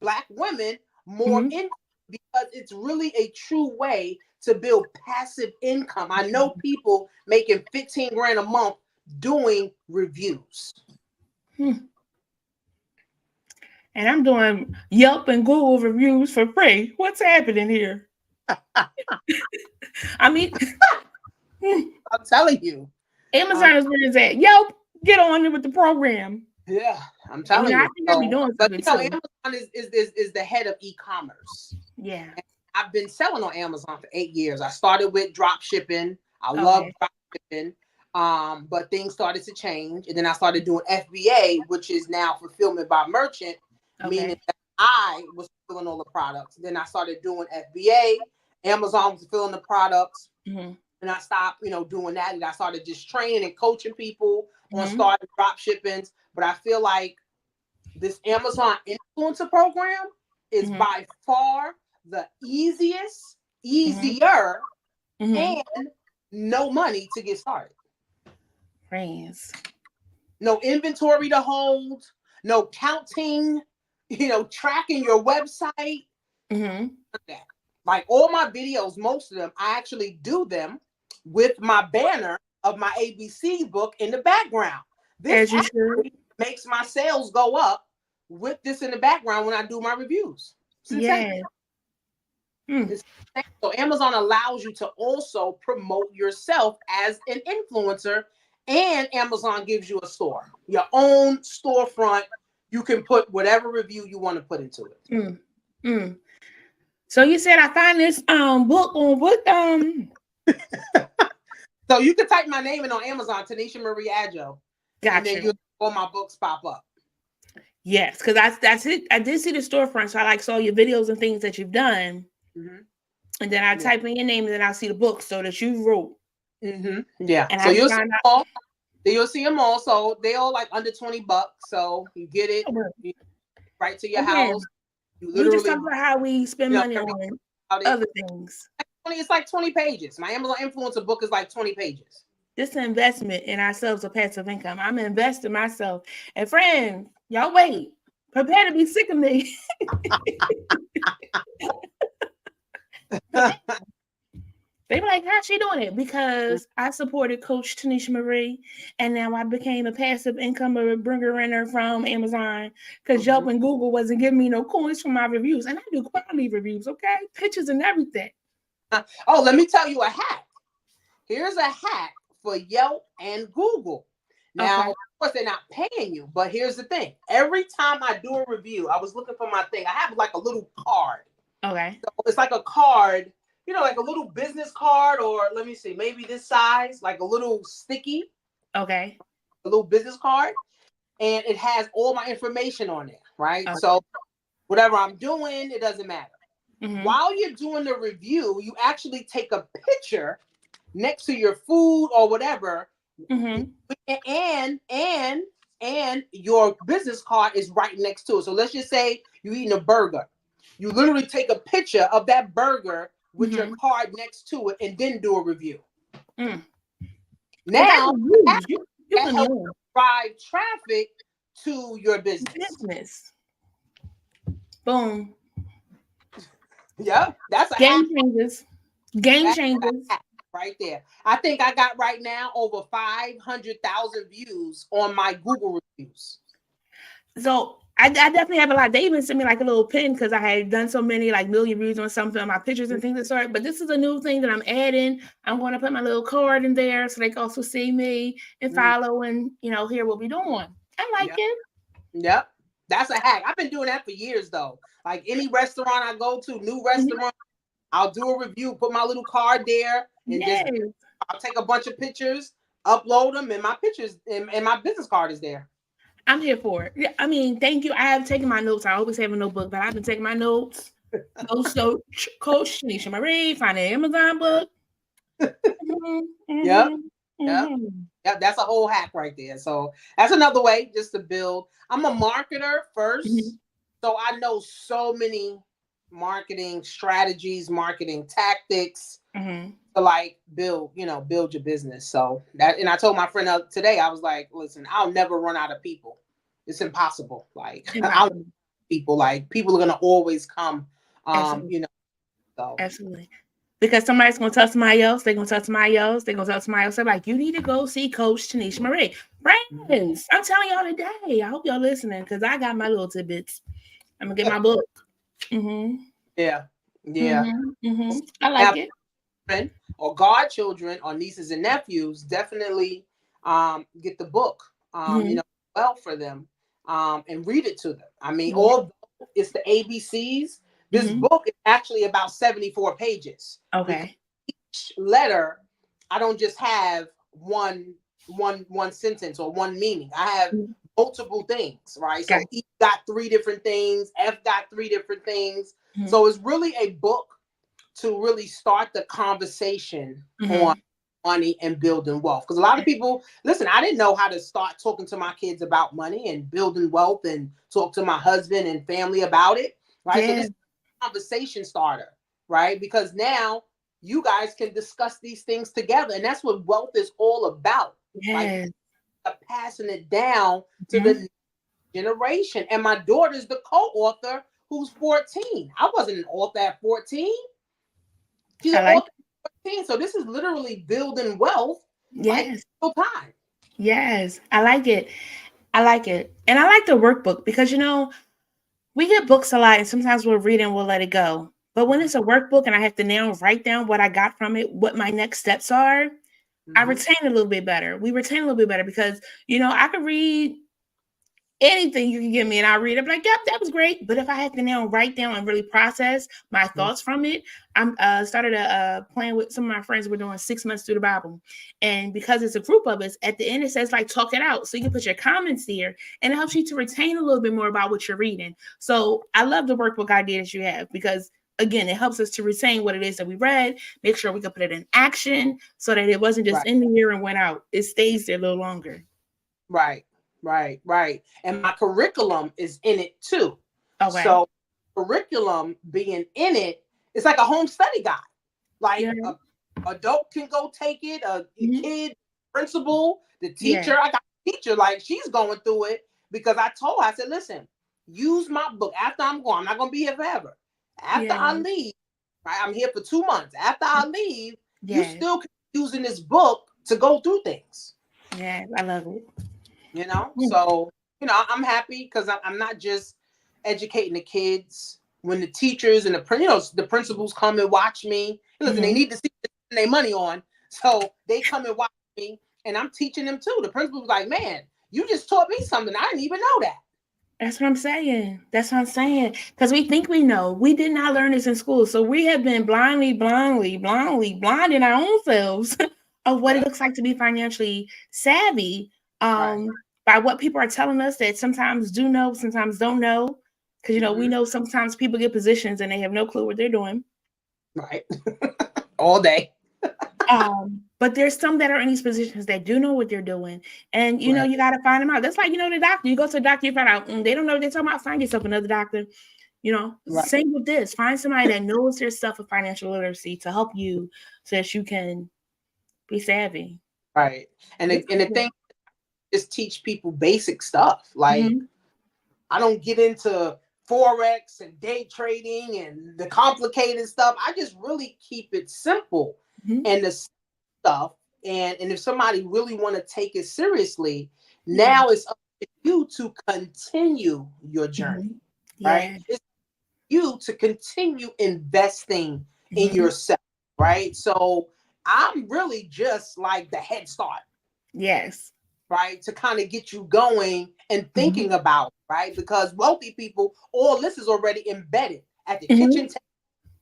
Black women, more Mm-hmm. in because it's really a true way to build passive income. I know people making 15 grand a month doing reviews. Hmm. And I'm doing Yelp and Google reviews for free. What's happening here? I mean, I'm telling you. Um, Amazon is where it's at. Yelp, get on it with the program. yeah, I'm And, telling I you. think I'll be So, doing but something too. Amazon is the head of e-commerce. Yeah. And I've been selling on Amazon for 8 years. I started with drop shipping. I love Okay. drop shipping. But things started to change. And then I started doing FBA, which is now fulfillment by merchant, meaning Okay. that I was fulfilling all the products. Then I started doing FBA. Amazon was fulfilling the products. Mm-hmm. And I stopped, doing that. And I started just training and coaching people on Mm-hmm. starting drop shippings. But I feel like this Amazon influencer program is Mm-hmm. by far the easiest, Mm-hmm. easier, Mm-hmm. and no money to get started. Friends. No inventory to hold, no counting, tracking your website. Mm-hmm. That. Like all my videos, most of them, I actually do them with my banner of my ABC book in the background. This As you should. actually makes my sales go up with this in the background when I do my reviews. It's insane. Yeah. Mm. It's insane. So Amazon allows you to also promote yourself as an influencer, and Amazon gives you a store, your own storefront. You can put whatever review you want to put into it. Mm. Mm. So you said I find this book on what So you can type my name in on Amazon, Tanisha Marie Adjo, and got then you. all my books pop up. Yes, because that's it. I did see the storefront, so I like saw your videos and things that you've done. Mm-hmm. And then I Yeah. type in your name and then I'll see the book so that you wrote. Mm-hmm. Yeah. And So I just you'll see found them all. You'll see them all. So they all like under $20. So you get it out right to your again, house. You we just literally, talked about how we spend money everything on about it. other things. It's like 20 pages. My Amazon influencer book is like 20 pages. This investment in ourselves, a passive income. I'm investing myself. And friends, y'all wait. Prepare to be sick of me. They be like, how's she doing it? Because I supported Coach Tanisha Marie, and now I became a passive income bringer runner from Amazon because Yelp and Google wasn't giving me no coins for my reviews. And I do quality reviews, okay? Pictures and everything. Oh, let me tell you a hack. Here's a hack for Yelp and Google. Now, Okay. of course, they're not paying you, but here's the thing. Every time I do a review, I was looking for my thing. I have like a little card. Okay. So it's like a card, like a little business card, or let me see, maybe this size, like a little sticky, Okay. a little business card. And it has all my information on it, right? Okay. So whatever I'm doing, it doesn't matter. Mm-hmm. While you're doing the review, you actually take a picture next to your food or whatever, Mm-hmm. and your business card is right next to it. So let's just say you're eating a burger. You literally take a picture of that burger with your card next to it and then do a review. Mm. Now that, You that put me helps on drive traffic to your business. Boom. Yep, that's a Game hack. changers. Game That's changers. a hack right there. I think I got right now over 500,000 views on my Google reviews. So I definitely have a lot. They even sent me like a little pin because I had done so many like million views on something on my pictures and things of the sort. But this is a new thing that I'm adding. I'm going to put my little card in there so they can also see me and follow and hear what we're doing. I like Yep. it. Yep. That's a hack. I've been doing that for years though. Like any restaurant I go to, new restaurant, I'll do a review, put my little card there, and Yes. I'll take a bunch of pictures, upload them, and my pictures and my business card is there. I'm here for it. Yeah, I mean, thank you. I have taken my notes. I always have a notebook, but I've been taking my notes. So, Coach Tanisha Marie, find an Amazon book. Yep. Yep. That's a whole hack right there. So that's another way just to build. I'm a marketer first. So I know so many marketing strategies, marketing tactics to like build your business. So that, and I told my friend today, I was like, listen, I'll never run out of people. It's impossible. Like people are gonna always come. Absolutely. So Absolutely. Because somebody's gonna tell somebody else, they're gonna tell somebody else, they're gonna tell somebody else. They're like, you need to go see Coach Tanisha Marie. Friends, I'm telling y'all today. I hope y'all listening because I got my little tidbits. I'm gonna get my book. Yeah. I like it. Or godchildren or nieces and nephews, definitely get the book, well for them, and read it to them. I mean, although it's the ABCs, this book is actually about 74 pages. Okay. Each letter, I don't just have one sentence or one meaning. I have multiple things, right? So E got 3 different things, F got 3 different things. So it's really a book to really start the conversation on money and building wealth. Because a lot of people, listen, I didn't know how to start talking to my kids about money and building wealth and talk to my husband and family about it, right? So this is a conversation starter, right? Because now you guys can discuss these things together. And that's what wealth is all about. Like passing it down to the next generation. And my daughter's the co-author who's 14. I wasn't an author at 14. She's an author at 14. So this is literally building wealth. Yes. Like, full time. Yes. I like it. I like it. And I like the workbook because, we get books a lot and sometimes we'll read and we'll let it go. But when it's a workbook and I have to now write down what I got from it, what my next steps are, I retain a little bit better. We retain a little bit better because, I could read anything you can give me and I'll read it. I'm like, yep, that was great. But if I have to now write down and really process my thoughts from it, I'm started playing with some of my friends. We're doing 6 months through the Bible. And because it's a group of us, at the end it says like talk it out. So you can put your comments there and it helps you to retain a little bit more about what you're reading. So I love the workbook idea that you have because again, it helps us to retain what it is that we read, make sure we can put it in action so that it wasn't just in the year and went out. It stays there a little longer. Right. And my curriculum is in it too. Okay. So curriculum being in it, it's like a home study guide. Like a adult can go take it, a kid, principal, the teacher. I got a teacher, like she's going through it because I told her, I said, listen, use my book after I'm gone. I'm not going to be here forever. After I leave, Right? I'm here for 2 months. After I leave, you Yes. still using this book to go through things. Yes. I love it. So I'm happy because I'm not just educating the kids. When the teachers and the principals come and watch me, listen, they Mm-hmm. need to see their money on, so they come and watch me, and I'm teaching them too. The principal's like, man, you just taught me something, I didn't even know that. That's what I'm saying. That's what I'm saying. Because we think we know. We did not learn this in school. So we have been blinding our own selves of what it Yeah. looks like to be financially savvy, Right. by what people are telling us that sometimes do know, sometimes don't know. Because, we Mm-hmm. know sometimes people get positions and they have no clue what they're doing. Right. All day. But there's some that are in these positions that do know what they're doing. And, Right. you got to find them out. That's like, the doctor. You go to the doctor, you find out they don't know what they're talking about. Find yourself another doctor. Right. Same with this. Find somebody that knows their stuff of financial literacy to help you so that you can be savvy. Right. And the thing is teach people basic stuff. Like, Mm-hmm. I don't get into forex and day trading and the complicated stuff. I just really keep it simple Mm-hmm. and the stuff. And if somebody really want to take it seriously, Yeah. now it's up to you to continue your Mm-hmm. journey, right? Yeah. It's you to continue investing in Mm-hmm. yourself, right? So I'm really just like the head start, Yes. right? To kind of get you going and Mm-hmm. thinking about, right? Because wealthy people, all this is already embedded at the kitchen Mm-hmm. table,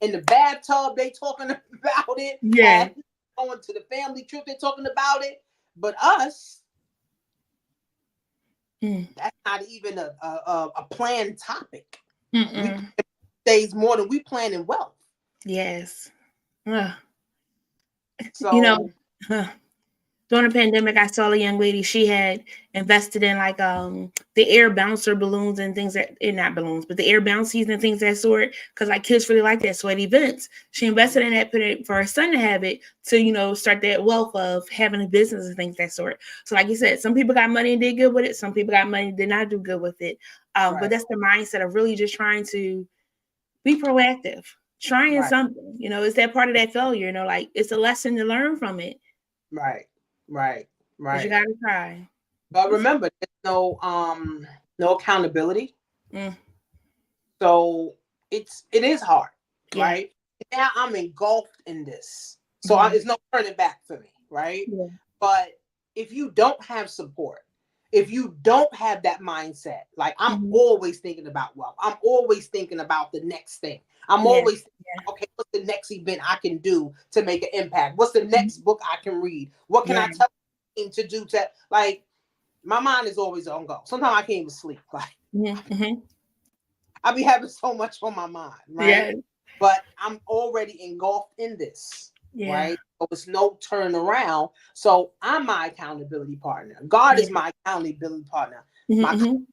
in the bathtub, they talking about it, Yeah. at going to the family trip, they talking about it. But us, Mm. that's not even a planned topic. We Mm-mm. days more than we plan in wealth. Yes. Ugh. You know, So during the pandemic, I saw a young lady. She had invested in like the air bouncer balloons and things that not balloons, but the air bouncies and things of that sort. Because like kids really like that. So at events, she invested in that, put it for her son to have it to start that wealth of having a business and things of that sort. So like you said, some people got money and did good with it. Some people got money and did not do good with it. But right, that's the mindset of really just trying to be proactive, trying right, something. Is that part of that failure? Like it's a lesson to learn from it. right, right, But you right. gotta try. But remember, there's no accountability. Mm, So it is hard, yeah. right? Now I'm engulfed in this, so Mhm. it's no turning back for me, right? Yeah. But if you don't have support, if you don't have that mindset, like I'm Mhm. always thinking about wealth, I'm always thinking about the next thing. I'm Yeah. always thinking, Yeah. okay, what's the next event I can do to make an impact? What's the Mhm. next book I can read? What can Yeah. I tell him to do to like my mind is always on go. Sometimes I can't even sleep. Like Mhm. Mhm. I be having so much on my mind, right? Yeah. But I'm already engulfed in this, Yeah. right? So it's no turn around. So I'm my accountability partner. God Yeah. is my accountability partner. Mhm. My Mhm.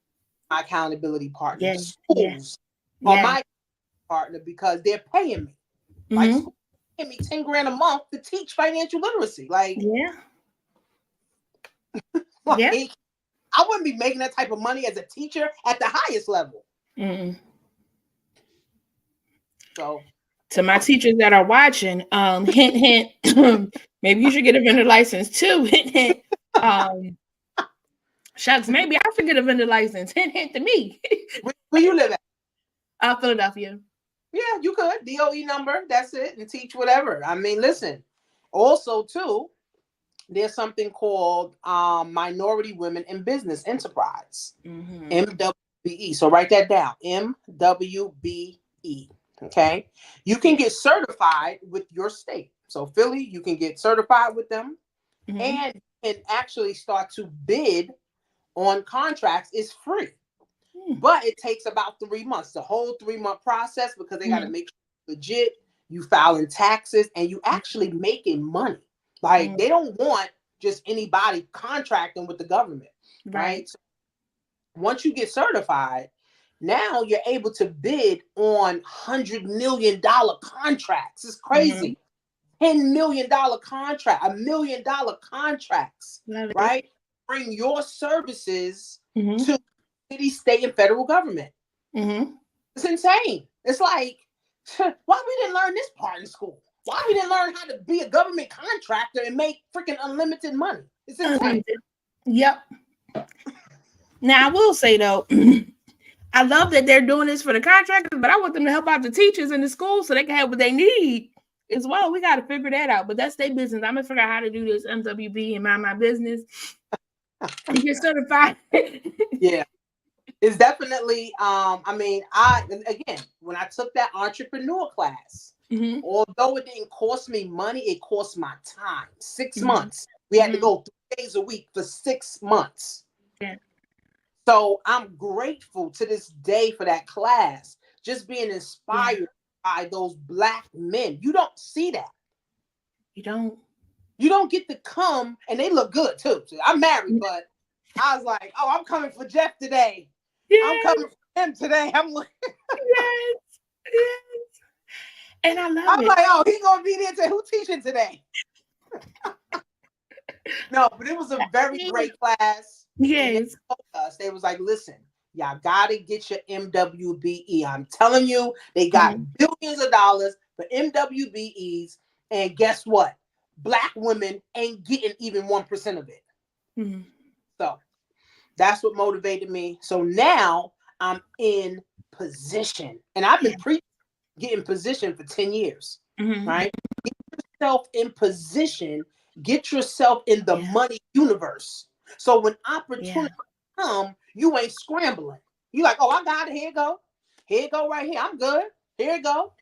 my accountability partner. Yeah. The Yeah. schools are Yeah. my partner because they're paying me. Like Mhm. school paying me 10 grand a month to teach financial literacy. Like, Yeah. Yeah. like I wouldn't be making that type of money as a teacher at the highest level. Mm. So To my teachers that are watching, hint, hint. Maybe you should get a vendor license too. Hint, hint. Um, shucks, maybe I should get a vendor license. Hint, hint to me. where you live at? Philadelphia. Yeah, you could. DOE number, that's it, and teach whatever. I mean, listen. Also, too, there's something called Minority Women in Business Enterprise, Mm-hmm. MWBE. So write that down, MWBE. Okay, you can get certified with your state. So Philly, you can get certified with them, Mm-hmm. and can actually start to bid on contracts. It's free. But it takes about 3 months, the whole 3 month process, because they got to Mm-hmm. make sure legit, you filing taxes, and you actually making money. Like Mm-hmm. they don't want just anybody contracting with the government, Right. right? So once you get certified, now you're able to bid on $100 million contracts. It's Mm-hmm. crazy. $10 million contract, $1 million contracts, Love it. right? Bring your services Mm-hmm. to city, state, and federal government. Mm-hmm. It's insane. It's like Why we didn't learn this part in school? Why we didn't learn how to be a government contractor and make freaking unlimited money? It's insane. Yep. Now I will say though, I love that they're doing this for the contractors, but I want them to help out the teachers in the school so they can have what they need as well. We got to figure that out, but that's their business. I'm gonna figure out how to do this MWB and mind my business and get certified. Yeah. It's definitely, again, when I took that entrepreneur class, although it didn't cost me money, it cost my time. 6 months. We had to go 3 days a week for 6 months. Yeah. So I'm grateful to this day for that class, just being inspired by those Black men. You don't see that. You don't. You don't get to come, and they look good too. So I'm married, but I was like, oh, I'm coming for Jeff today. Yes. I'm coming for him today. I'm like, yes. And I love it. I'm like, oh, he's gonna be there today. Who teaching today? No, but it was a very great class. Yes. They was like, listen, y'all gotta get your MWBE. I'm telling you, they got billions of dollars for MWBEs, and guess what? Black women ain't getting even 1% of it. So that's what motivated me. So now I'm in position, and I've been getting position for 10 years, right? Get yourself in position, get yourself in the money universe. So when opportunity come, you ain't scrambling. You like, oh, I got it. Here it go right here. I'm good. Here it go.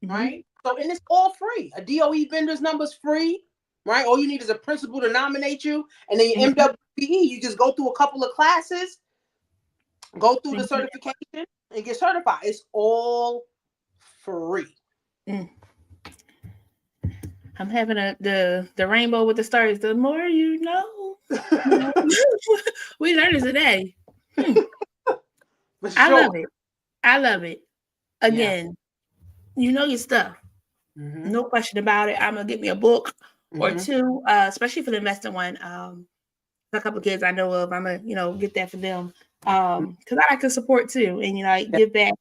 Right? So, and it's all free. A DOE vendor's number's free, right? All you need is a principal to nominate you, and then your MWBE, you just go through a couple of classes, go through the certification, and get certified. It's all free. I'm having the rainbow with the stars. The more you know. We learned it today. Sure. I love it. Again, you know your stuff. No question about it. I'm gonna get me a book or two, especially for the investing one. A couple of kids I know of, I'm gonna, get that for them. Because I like to support too, and give back.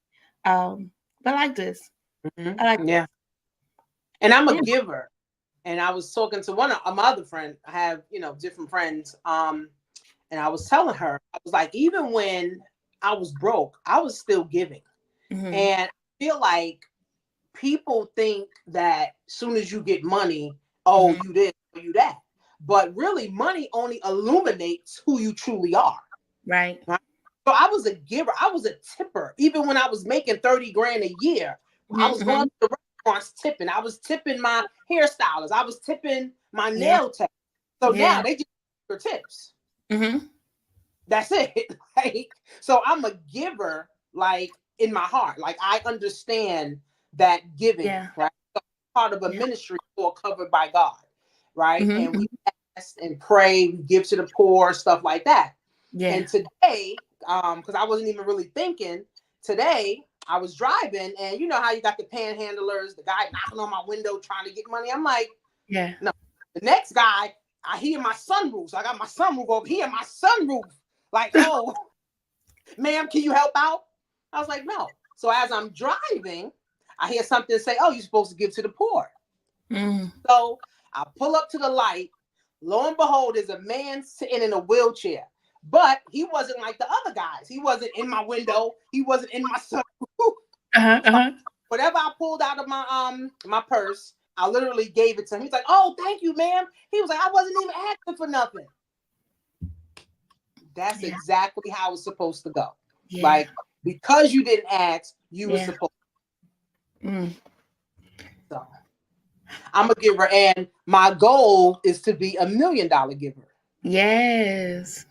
But I like this. I like this. And I'm a giver. And I was talking to one of my other friend. I have, different friends. And I was telling her, I was like, even when I was broke, I was still giving. And I feel like people think that as soon as you get money, oh, you this, or you that. But really, money only illuminates who you truly are. Right. So I was a giver. I was a tipper. Even when I was making 30 grand a year, I was going to the restaurants tipping. I was tipping my hairstylist. I was tipping my nail tech. So now they just for tips. That's it. So I'm a giver, in my heart. I understand that giving, right? So part of a ministry or covered by God, right? And we fast and pray, we give to the poor, stuff like that. And today, because I wasn't even really thinking, today I was driving, and you know how you got the panhandlers, the guy knocking on my window trying to get money. I'm like, no. The next guy, I hear my sunroof. So I got my sunroof over here, my sunroof. Like, oh, ma'am, can you help out? I was like, no. So as I'm driving, I hear something say, oh, you're supposed to give to the poor. So I pull up to the light. Lo and behold, there's a man sitting in a wheelchair. But he wasn't like the other guys. He wasn't in my window. He wasn't in my sunroof. Whatever I pulled out of my purse, I literally gave it to him. He's like, oh, thank you, ma'am. He was like, I wasn't even asking for nothing. That's exactly how it's supposed to go. Because you didn't ask, you were supposed to. So I'm a giver, and my goal is to be $1 million giver. Yes.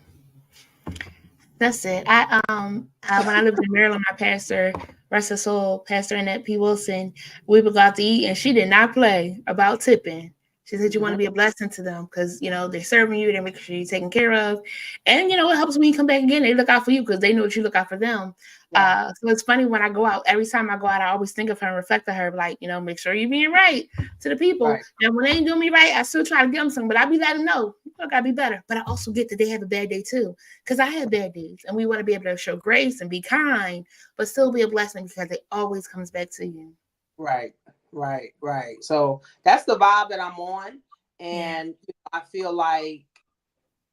That's it. I when I lived in Maryland, my pastor, rest her soul, Pastor Annette P. Wilson, we would go out to eat, and she did not play about tipping. She said you want to be a blessing to them because, they're serving you, they're making sure you're taken care of. And, it helps when you come back again. They look out for you because they know that you look out for them. Yeah. So it's funny when I go out, every time I go out, I always think of her and reflect on her, like, make sure you're being right to the people. Right. And when they ain't doing me right, I still try to give them something, but I be letting them know, I got to be better. But I also get that they have a bad day too because I have bad days. And we want to be able to show grace and be kind, but still be a blessing because it always comes back to you. Right. Right. So that's the vibe that I'm on. Yeah. And I feel like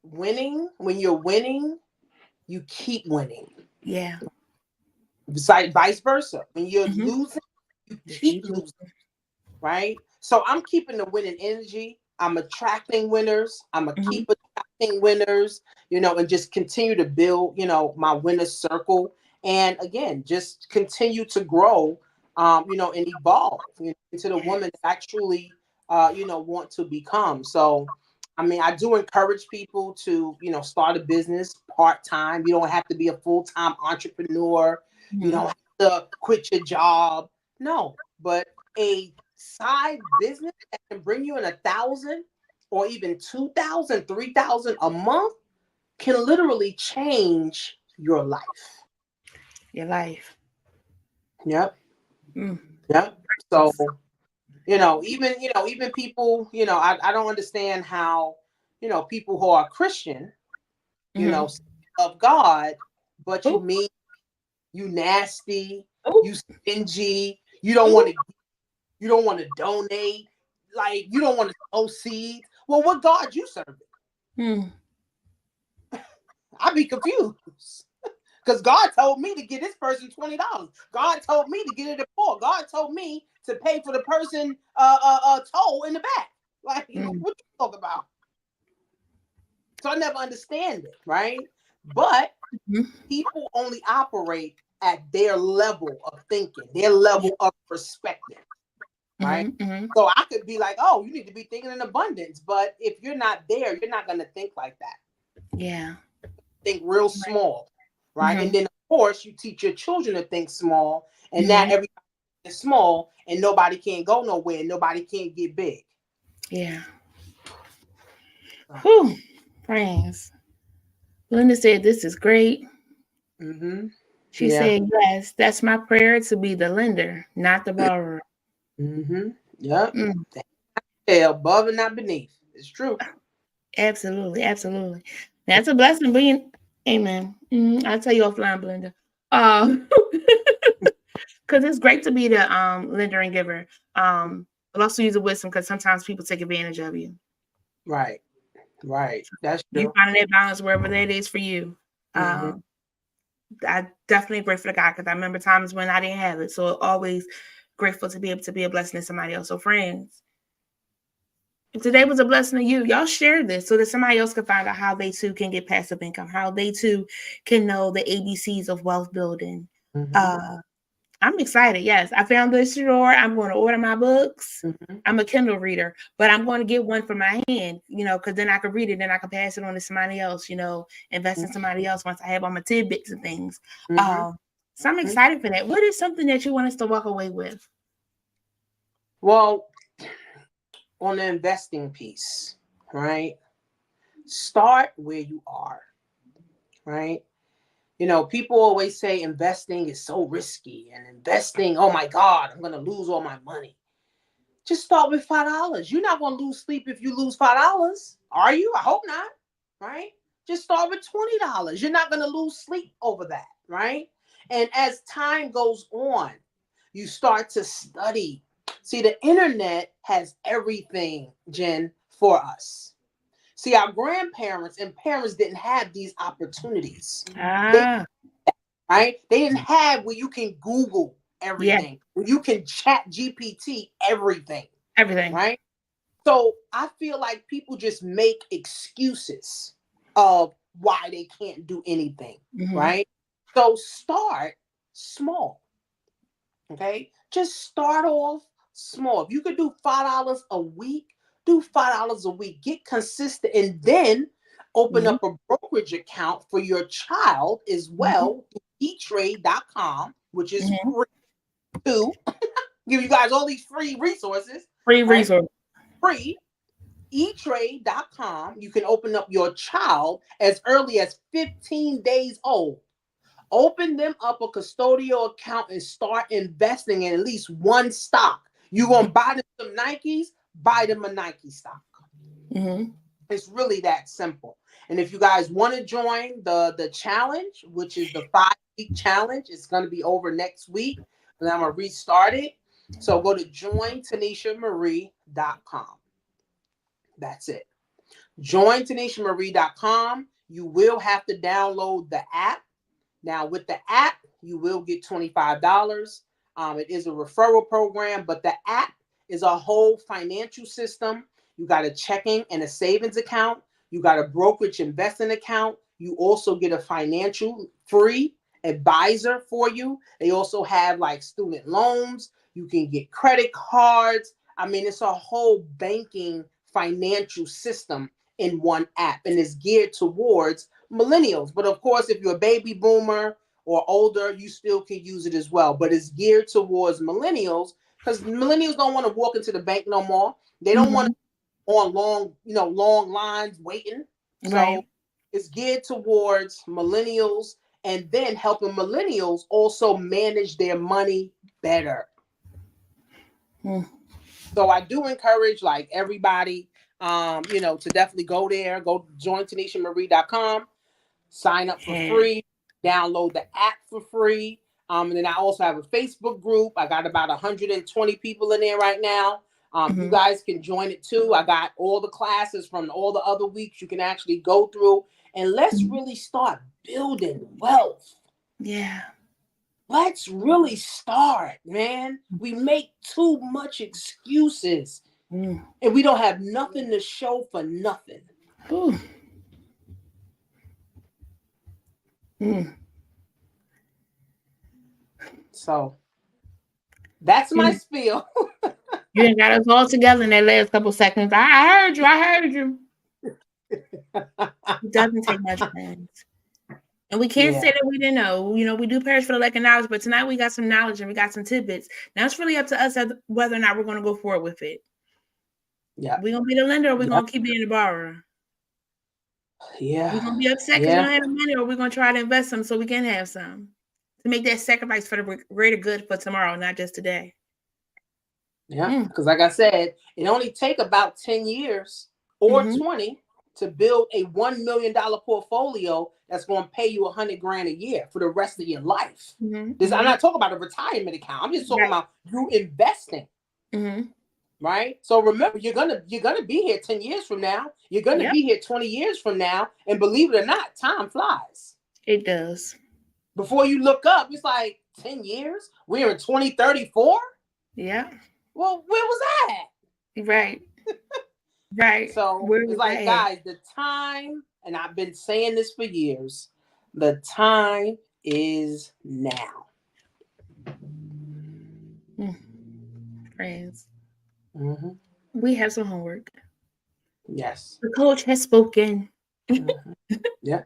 when you're winning, you keep winning. Yeah. Besides, vice versa. When you're Mm-hmm. losing, you You keep losing. Right? So I'm keeping the winning energy. I'm attracting winners. I'm gonna Mm-hmm. keep attracting winners, and just continue to build, my winner's circle. And again, just continue to grow, and evolve, into the woman that I truly, want to become. So, I mean, I do encourage people to, start a business part-time. You don't have to be a full-time entrepreneur. You Mm-hmm. don't have to quit your job. No, but a side business that can bring you in 1,000 or even 2,000, 3,000 a month can literally change your life. Your life. Yep. Mm. Yep. So, even people, I don't understand how, people who are Christian, Mm-hmm. of God, but Ooh, you nasty, ooh, you stingy, you don't want to donate, like you don't want to sow seeds. Well, what God you serving? mm. I'd be confused. Because God told me to give this person $20. God told me to get it a poor. God told me to pay for the person toll in the back. Like, Mm. what you talk about? So I never understand it, right? But Mm-hmm. people only operate at their level of thinking, their Yeah. level of perspective, right? Mm-hmm. Mm-hmm. So I could be like, oh, you need to be thinking in abundance. But if you're not there, you're not going to think like that. Yeah. Think real small, right? Mm-hmm. And then, of course, you teach your children to think small. And now Mm-hmm. everybody is small and nobody can go nowhere. Nobody can get big. Yeah. So, Whew. Friends. Linda said, this is great. mm-hmm. She Yeah. said, yes, that's my prayer to be the lender, not the borrower. Mm-hmm. Yep. Mm. Yeah, above and not beneath. It's true. Absolutely. Absolutely. That's a blessing being, amen. I'll tell you offline, Belinda. Because it's great to be the lender and giver. But also use the wisdom because sometimes people take advantage of you. Right. Right. That's You true. find that balance wherever that is for you. Mm-hmm. Um, I definitely grateful to God because I remember times when I didn't have it. So always grateful to be able to be a blessing to somebody else. So friends, if today was a blessing to you, y'all share this so that somebody else can find out how they too can get passive income, how they too can know the ABCs of wealth building. Mm-hmm. Uh, I'm excited. Yes, I found this drawer. I'm going to order my books. Mm-hmm. I'm a Kindle reader, but I'm going to get one for my hand, because then I can read it, then I can pass it on to somebody else, invest in somebody else once I have all my tidbits and things. Mm-hmm. So I'm excited for that. What is something that you want us to walk away with? Well, on the investing piece, right? Start where you are, right? People always say investing is so risky and investing, oh my God, I'm going to lose all my money. Just start with $5. You're not going to lose sleep if you lose $5. Are you? I hope not, right? Just start with $20. You're not going to lose sleep over that, right? And as time goes on, you start to study. See, the internet has everything, Jen, for us. See, our grandparents and parents didn't have these opportunities. They Ah, right? They didn't have where you can Google yeah, everything, where you can chat GPT everything, everything. right? So I feel like people just make excuses of why they can't do anything, Mm-hmm. right? So start small, okay? Just start off small. If you could do $5 a week, do $5 a week. Get consistent, and then open Mm-hmm. up a brokerage account for your child as Mm-hmm. well. eTrade.com, which is Mm-hmm. free too. Give you guys all these free resources, Free right? resource. Free. eTrade.com, you can open up your child as early as 15 days old. Open them up a custodial account and start investing in at least one stock. You gonna buy them some Nikes, buy them a Nike stock. Mm-hmm. It's really that simple. And if you guys want to join the challenge, which is the 5-week challenge, it's going to be over next week, and I'm gonna restart it. So go to jointanisha.marie.com. That's it. Jointanisha.marie.com. You will have to download the app. Now, with the app, you will get $25. It is a referral program, but the app is a whole financial system. You got a checking and a savings account. You got a brokerage investing account. You also get a financial free advisor for you. They also have like student loans. You can get credit cards. I mean, it's a whole banking financial system in one app, and it's geared towards millennials. But of course, if you're a baby boomer or older, you still can use it as well. But it's geared towards millennials because millennials don't want to walk into the bank no more. They don't want to on long lines waiting. Right. So it's geared towards millennials and then helping millennials also manage their money better. Mm. So I do encourage like everybody, to definitely go there, go join TanishaMarie.com, sign up for Yeah. free, download the app for free. And then I also have a Facebook group. I got about 120 people in there right now. You guys can join it too. I got all the classes from all the other weeks you can actually go through. And let's really start building wealth. Yeah. Let's really start, man. We make too much excuses and we don't have nothing to show for nothing. Ooh. Mm. So that's my spiel. You ain't got us all together in that last couple seconds. I heard you. I heard you. It doesn't take much, friends. And we can't say that we didn't know. You know, we do perish for the lack of knowledge, but tonight we got some knowledge and we got some tidbits. Now it's really up to us whether or not we're going to go forward with it. Yeah. We're going to be the lender or we're going to keep being the borrower. Yeah. We're going to be upset because we don't have the money, or we're going to try to invest some so we can have some. To make that sacrifice for the greater good for tomorrow, not just today. Yeah, because like I said, it only take about 10 years or 20 to build a $1 million portfolio that's going to pay you $100,000 a year for the rest of your life. I'm not talking about a retirement account. I'm just talking about you investing. Right? So remember, you're gonna be here 10 years from now. You're gonna be here 20 years from now. And believe it or not, time flies. It does. Before you look up, it's like 10 years. We're in 2034. Yeah. Well, where was that? Right. Right. So it's like, guys, the time, and I've been saying this for years, the time is now. Friends, we have some homework. Yes. The coach has spoken. Yeah.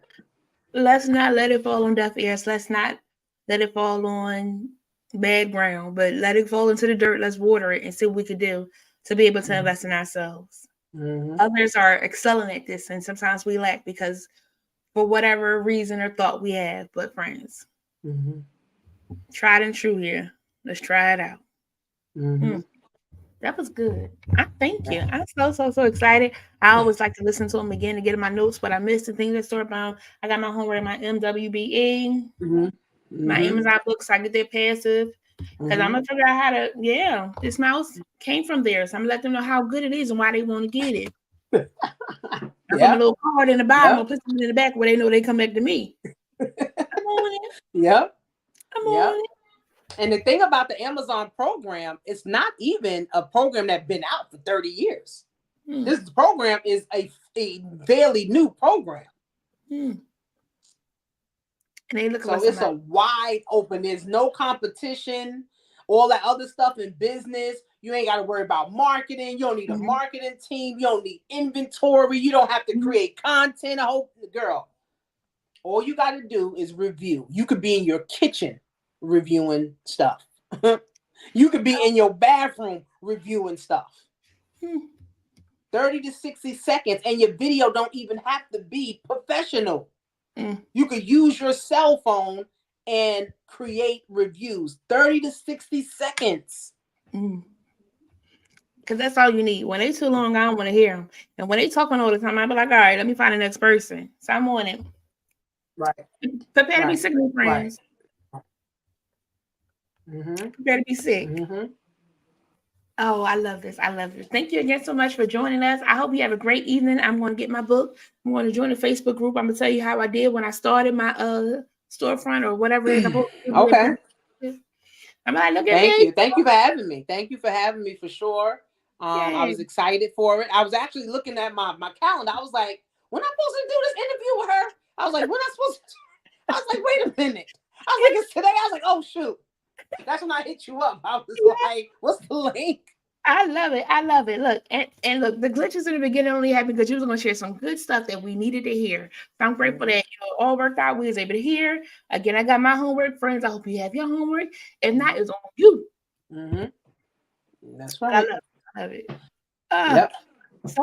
Let's not let it fall on deaf ears. Let's not let it fall on bad ground, but let it fall into the dirt. Let's water it and see what we could do to be able to invest in ourselves. Others are excelling at this, and sometimes we lack because for whatever reason or thought we have. But friends, tried and true here. Let's try it out. That was good. I thank you. I'm so excited. I always like to listen to them again to get in my notes, but I missed the things that story about. I got my homework, my MWBE, my Amazon books. I get their passive because I'm gonna figure out how to. Yeah, this mouse came from there, so I'm gonna let them know how good it is and why they want to get it. I put a little card in the bottom. I'll put them in the back where they know they come back to me. I'm on it. Yep. I'm on it. And the thing about the Amazon program, it's not even a program that's been out for 30 years. This program is a fairly new program. And they look so it's a wide open. There's no competition. All that other stuff in business, you ain't got to worry about marketing. You don't need a marketing team. You don't need inventory. You don't have to create content. Girl, all you got to do is review. You could be in your kitchen reviewing stuff. You could be in your bathroom reviewing stuff. 30 to 60 seconds, and your video don't even have to be professional. You could use your cell phone and create reviews. 30 to 60 seconds. Because that's all you need. When they too long, I don't want to hear them. And when they talking all the time, I be like, all right, let me find the next person. So I'm on it. Right. Prepare to be sick, my friends. Right. Prepare to be sick. Oh, I love this. I love this. Thank you again so much for joining us. I hope you have a great evening. I'm going to get my book. I'm going to join the Facebook group. I'm going to tell you how I did when I started my storefront or whatever it is. Okay. I'm like, look at Thank me. you. Thank you for having me. Thank you for having me for sure. I was excited for it. I was actually looking at my calendar. I was like, when I'm supposed to do this interview with her? I was like, when I'm supposed to? I was like, wait a minute. I was like, it's today. I was like, oh shoot. That's when I hit you up. I was like, what's the link? I love it. I love it. Look, and look, the glitches in the beginning only happened because you was going to share some good stuff that we needed to hear. So I'm grateful that all worked out. We was able to hear. Again, I got my homework, friends. I hope you have your homework. If not, it's on you. That's right. I love it. Yep.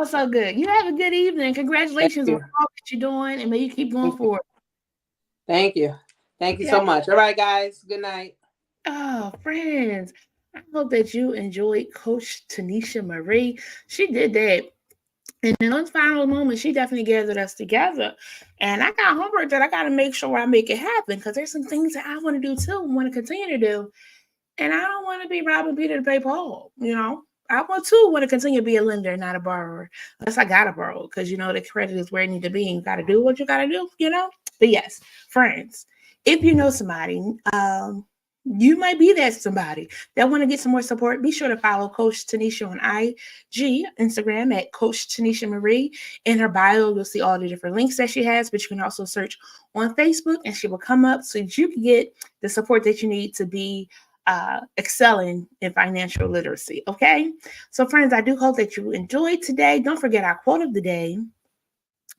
So good. You have a good evening. Congratulations on all that you're doing, and may you keep going forward. Thank you. Thank you so much. All right, guys. Good night. Oh, friends. I hope that you enjoyed Coach Tanisha Marie. She did that. And in those final moments, she definitely gathered us together. And I got homework that I got to make sure I make it happen because there's some things that I want to do too, want to continue to do. And I don't want to be robbing Peter to pay Paul, you know. I want to continue to be a lender, not a borrower. Unless I got to borrow because, you know, the credit is where it needs to be. And you got to do what you got to do, you know. But yes, friends, if you know somebody, you might be that somebody that want to get some more support. Be sure to follow Coach Tanisha on IG, Instagram at Coach Tanisha Marie. In her bio, you'll see all the different links that she has, but you can also search on Facebook and she will come up so that you can get the support that you need to be excelling in financial literacy. Okay. So friends, I do hope that you enjoyed today. Don't forget our quote of the day.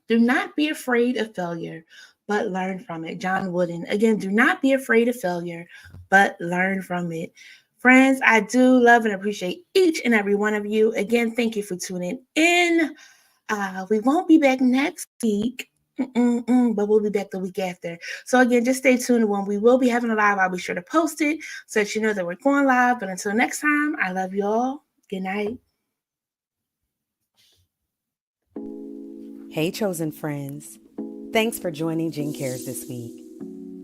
Do not be afraid of failure, but learn from it. John Wooden. Again, do not be afraid of failure, but learn from it. Friends, I do love and appreciate each and every one of you. Again, thank you for tuning in. We won't be back next week, but we'll be back the week after. So again, just stay tuned. When we will be having a live, I'll be sure to post it so that you know that we're going live. But until next time, I love you all. Good night. Hey, Chosen friends. Thanks for joining Jen Cares this week.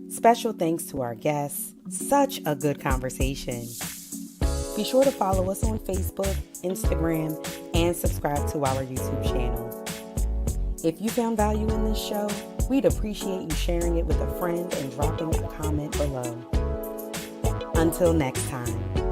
Special thanks to our guests. Such a good conversation. Be sure to follow us on Facebook, Instagram, and subscribe to our YouTube channel. If you found value in this show, we'd appreciate you sharing it with a friend and dropping a comment below. Until next time.